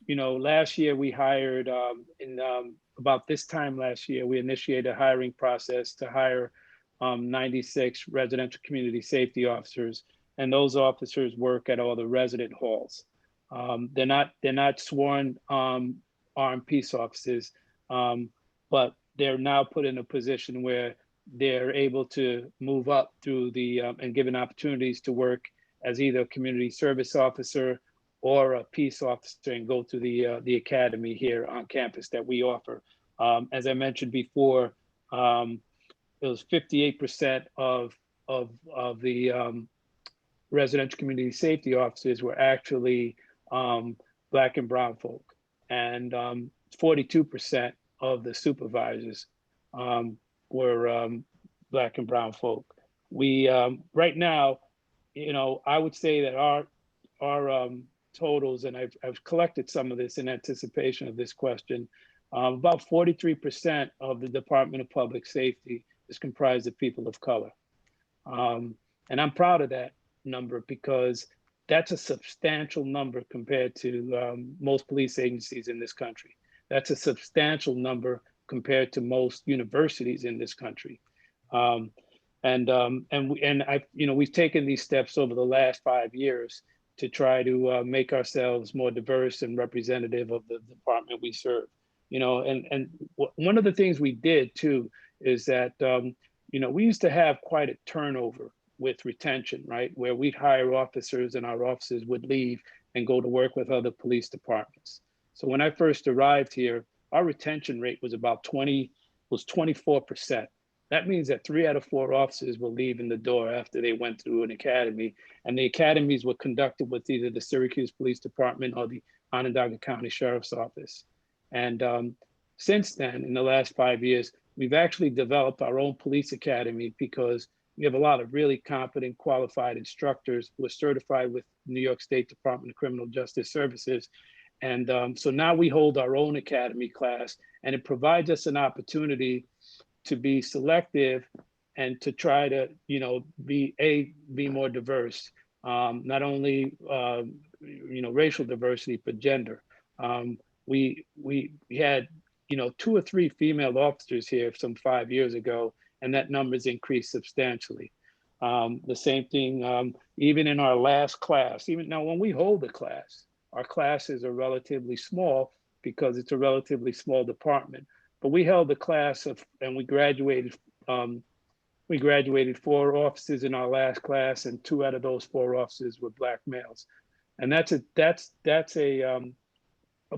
C: last year we hired, about this time last year, we initiated a hiring process to hire 96 residential community safety officers. And those officers work at all the resident halls. They're not sworn armed peace officers, but they're now put in a position where they're able to move up through the and given opportunities to work as either a community service officer or a peace officer and go to the academy here on campus that we offer. As I mentioned before, it was 58% of the residential community safety officers were actually Black and brown folk, and 42% of the supervisors were Black and brown folk. We right now, you know, I would say that our totals, and I've collected some of this in anticipation of this question, about 43% of the Department of Public Safety is comprised of people of color. And I'm proud of that number because that's a substantial number compared to most police agencies in this country. That's a substantial number compared to most universities in this country. We've taken these steps over the last 5 years to try to make ourselves more diverse and representative of the department we serve. You know, and one of the things we did too is that you know, we used to have quite a turnover with retention, right? Where we'd hire officers and our officers would leave and go to work with other police departments. So when I first arrived here, our retention rate was about 24%. That means that 3 out of 4 officers will leave in the door after they went through an academy. And the academies were conducted with either the Syracuse Police Department or the Onondaga County Sheriff's Office. And since then, in the last 5 years, we've actually developed our own police academy because we have a lot of really competent, qualified instructors who are certified with New York State Department of Criminal Justice Services. And so now we hold our own academy class, and it provides us an opportunity to be selective and to try to, you know, be more diverse, not only, you know, racial diversity, but gender. We had, you know, 2 or 3 female officers here some 5 years ago, and that number's increased substantially. The same thing, even in our last class, even now when we hold a class, our classes are relatively small because it's a relatively small department. But we held a class of, and we graduated 4 officers in our last class, and 2 out of those 4 officers were Black males. And that's a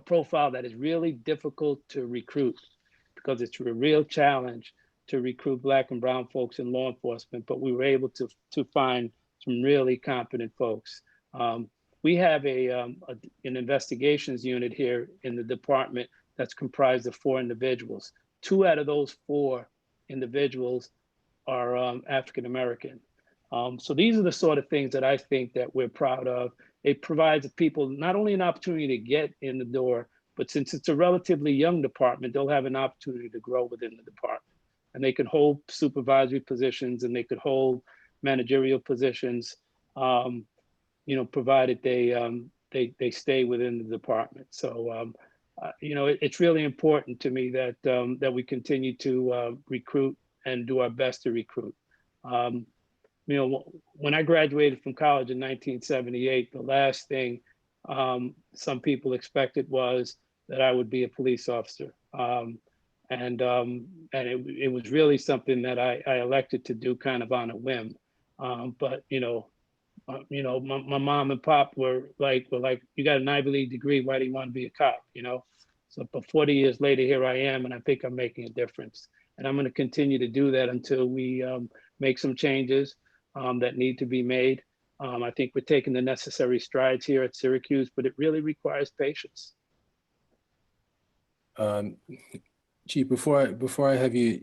C: profile that is really difficult to recruit because it's a real challenge to recruit Black and brown folks in law enforcement, but we were able to find some really competent folks. We have an investigations unit here in the department that's comprised of 4 individuals. 2 out of those 4 individuals are African-American. So these are the sort of things that I think that we're proud of. It provides people not only an opportunity to get in the door, but since it's a relatively young department, they'll have an opportunity to grow within the department. And they can hold supervisory positions and they could hold managerial positions, you know, provided they stay within the department. So, you know, it's really important to me that that we continue to recruit and do our best to recruit. You know, when I graduated from college in 1978, the last thing some people expected was that I would be a police officer. And it was really something that I elected to do kind of on a whim. But, you know, my mom and pop were like, you got an Ivy League degree, why do you want to be a cop, you know? So, but 40 years later, here I am, and I think I'm making a difference. And I'm going to continue to do that until we make some changes that need to be made. I think we're taking the necessary strides here at Syracuse, but it really requires patience.
E: Chief, before I have you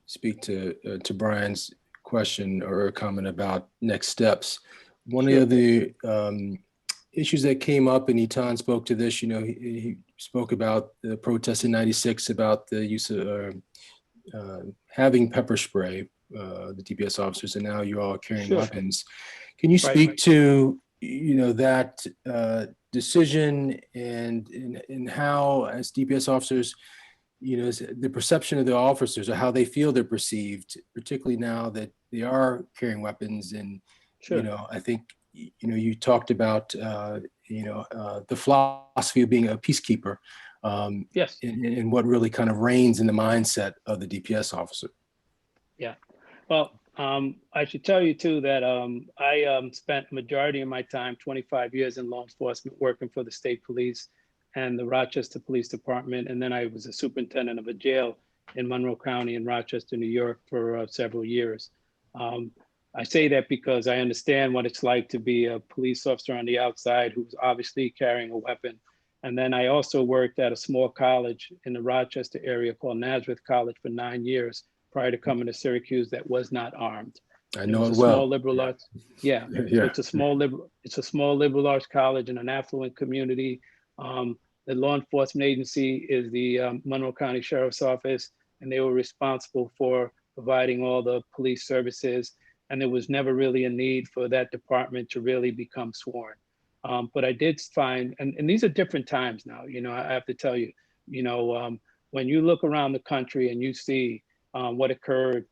E: speak to Brian's question or comment about next steps, one of the issues that came up, and Etan spoke to this, you know, he spoke about the protest in '96 about the use of having pepper spray, the DPS officers, and now you all are carrying weapons. Can you speak to, you know, that decision and how, as DPS officers, you know, the perception of the officers or how they feel they're perceived, particularly now that they are carrying weapons? And, you know, I think, you know, you talked about the philosophy of being a peacekeeper,
C: Yes.
E: and what really kind of reigns in the mindset of the DPS officer.
C: Yeah. Well, I should tell you too that I spent majority of my time, 25 years in law enforcement, working for the state police and the Rochester Police Department. And then I was a superintendent of a jail in Monroe County in Rochester, New York for several years. I say that because I understand what it's like to be a police officer on the outside who's obviously carrying a weapon. And then I also worked at a small college in the Rochester area called Nazareth College for 9 years prior to coming to Syracuse that was not armed.
E: I know
C: It was
E: it
C: a
E: well.
C: small liberal arts. Yeah.
E: Yeah.
C: So it's a small liberal arts college in an affluent community. The law enforcement agency is the Monroe County Sheriff's Office, and they were responsible for providing all the police services. And there was never really a need for that department to really become sworn. But I did find, and these are different times now, I have to tell you, when you look around the country and you see what occurred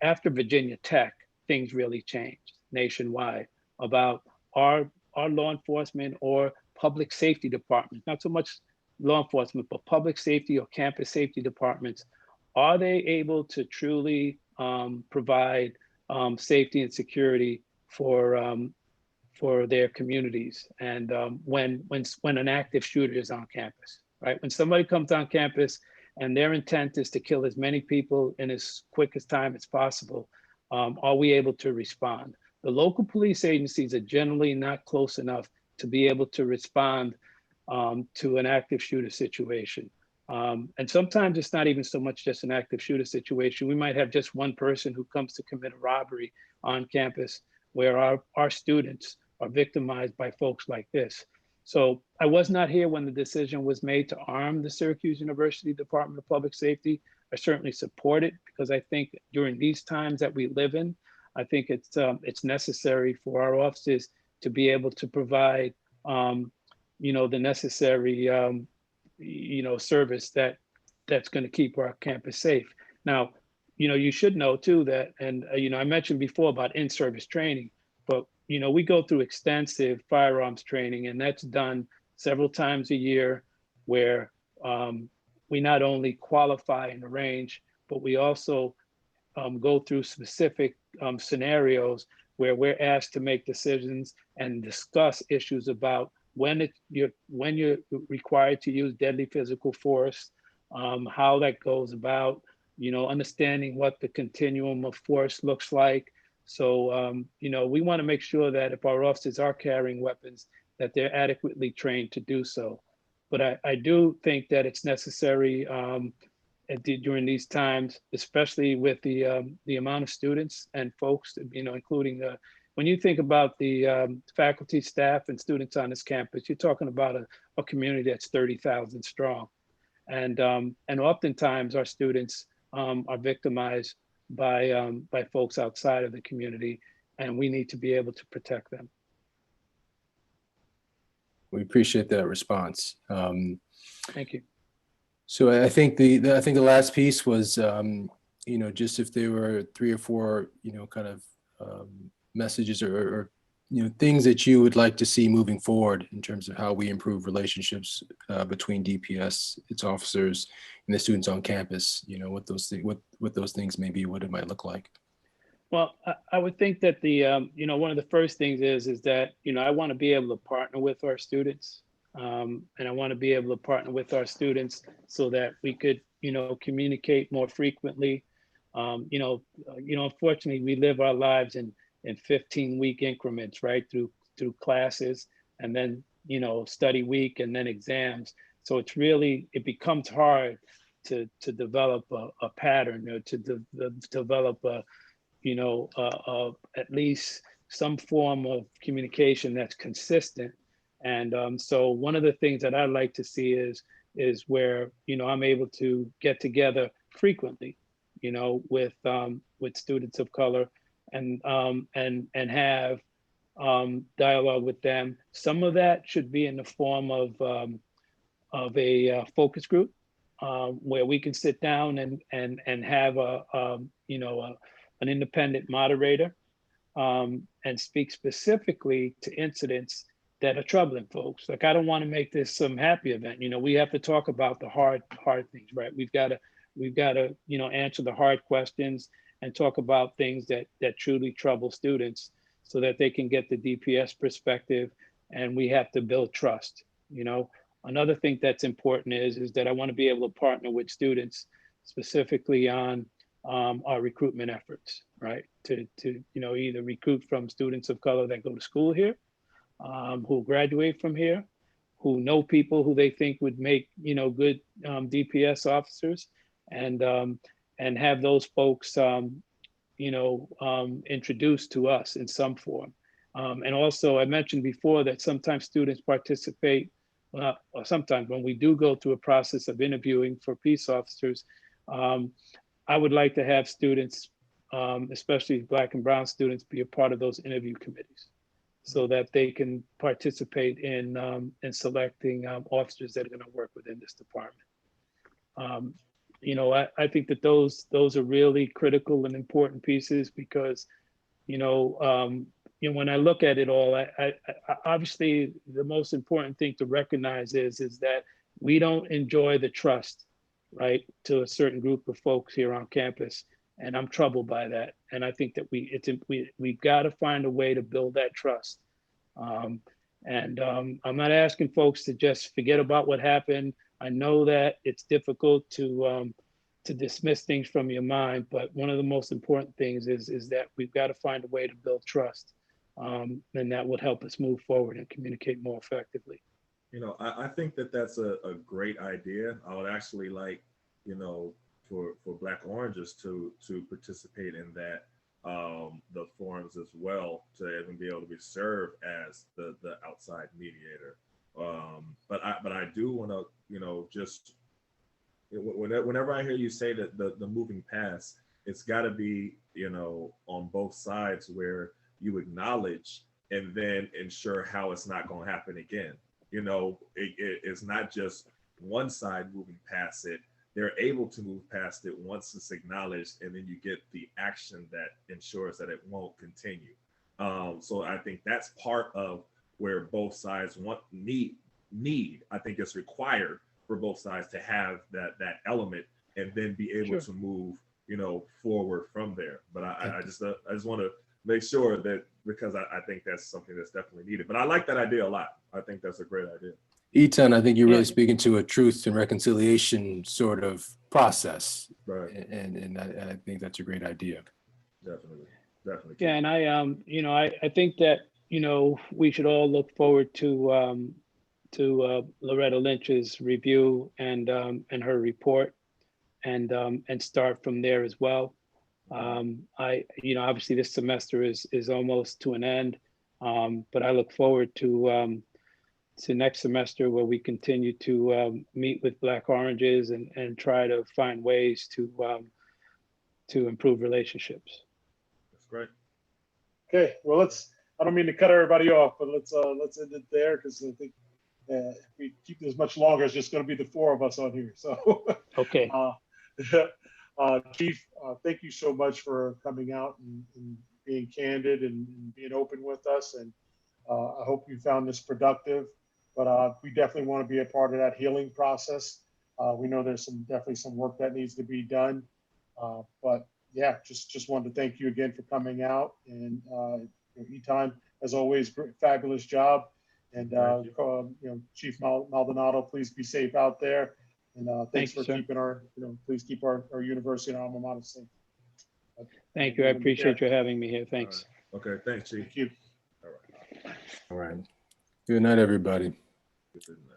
C: after Virginia Tech, things really changed nationwide about our law enforcement or public safety departments, not so much law enforcement, but public safety or campus safety departments. Are they able to truly provide safety and security for their communities? And when an active shooter is on campus, right? When somebody comes on campus and their intent is to kill as many people in as quick as time as possible, are we able to respond? The local police agencies are generally not close enough to be able to respond to an active shooter situation. And sometimes it's not even so much just an active shooter situation. We might have just one person who comes to commit a robbery on campus where our students are victimized by folks like this. So I was not here when the decision was made to arm the Syracuse University Department of Public Safety. I certainly support it because I think during these times that we live in, I think it's necessary for our officers to be able to provide, the necessary, service that's going to keep our campus safe. Now, you should know too that, and I mentioned before about in-service training, but we go through extensive firearms training, and that's done several times a year, where we not only qualify in the range, but we also go through specific scenarios where we're asked to make decisions and discuss issues about when you're required to use deadly physical force, how that goes about, understanding what the continuum of force looks like. So, we want to make sure that if our officers are carrying weapons, that they're adequately trained to do so. But I do think that it's necessary during these times, especially with the amount of students and folks, including when you think about the faculty, staff, and students on this campus, you're talking about a community that's 30,000 strong. And oftentimes our students are victimized by folks outside of the community, and we need to be able to protect them.
E: We appreciate that response.
C: Thank you.
E: So I think the last piece was, just if there were 3 or 4, kind of messages or things that you would like to see moving forward in terms of how we improve relationships between DPS, its officers, and the students on campus. What those things may be, what it might look like.
C: Well, I would think that one of the first things is that, I want to be able to partner with our students. And I want to be able to partner with our students so that we could, communicate more frequently. Unfortunately, we live our lives in 15-week increments, right? Through classes, and then, study week, and then exams. So it becomes hard to develop a pattern, or to develop at least some form of communication that's consistent. And so one of the things that I'd like to see is where, I'm able to get together frequently, with students of color and have dialogue with them. Some of that should be in the form of a focus group where we can sit down and have an independent moderator and speak specifically to incidents that are troubling folks. Like, I don't want to make this some happy event. You know, we have to talk about the hard things, right? We've got to, you know, answer the hard questions and talk about things that truly trouble students so that they can get the DPS perspective. And we have to build trust. You know, another thing that's important is that I want to be able to partner with students specifically on our recruitment efforts, right? To you know, either recruit from students of color that go to school here, who graduate from here, who know people who they think would make, you know, good DPS officers, and have those folks, you know, introduced to us in some form. And also, I mentioned before that sometimes students participate, or sometimes when we do go through a process of interviewing for peace officers, I would like to have students, especially Black and brown students, be a part of those interview committees, so that they can participate in selecting officers that are going to work within this department. You know, I think that those are really critical and important pieces, because, you know, when I look at it all, I obviously the most important thing to recognize is that we don't enjoy the trust, right, to a certain group of folks here on campus. And I'm troubled by that. And I think that we've got to find a way to build that trust. I'm not asking folks to just forget about what happened. I know that it's difficult to dismiss things from your mind, but one of the most important things is that we've got to find a way to build trust. And that would help us move forward and communicate more effectively.
B: You know, I think that that's a great idea. I would actually like, you know, for Black Oranges to participate in that, the forums as well, to even be able to be served as the outside mediator. But I do want to, you know, just whenever I hear you say that the moving past, it's got to be, you know, on both sides, where you acknowledge and then ensure how it's not going to happen again. You know, it's not just one side moving past it. They're able to move past it once it's acknowledged, and then you get the action that ensures that it won't continue. So I think that's part of where both sides need. I think it's required for both sides to have that element, and then be able to move, you know, forward from there. But I just want to make sure that, because I think that's something that's definitely needed. But I like that idea a lot. I think that's a great idea.
E: Etan, I think you're really speaking to a truth and reconciliation sort of process.
B: Right.
E: And I think that's a great idea.
B: Definitely.
C: Yeah, and I you know, I think that, you know, we should all look forward to Loretta Lynch's review and her report, and start from there as well. You know, obviously this semester is almost to an end, but I look forward to next semester, where we continue to meet with Black Oranges and try to find ways to improve relationships.
B: That's great.
D: Okay, well, I don't mean to cut everybody off, but let's end it there, because I think if we keep this much longer, it's just going to be the four of us on here. So
C: Okay.
D: Chief, thank you so much for coming out and being candid and being open with us. And I hope you found this productive. But we definitely want to be a part of that healing process. We know there's definitely some work that needs to be done. But yeah, just wanted to thank you again for coming out. And Etan, as always, fabulous job. And you know, Chief Maldonado, please be safe out there. And thanks for keeping please keep our university and alma mater safe.
C: Thank you. I appreciate you having me here. Thanks.
B: Right. Okay. Thanks, Chief.
D: Thank you.
B: All right.
E: All right. Good night, everybody.
B: Good night.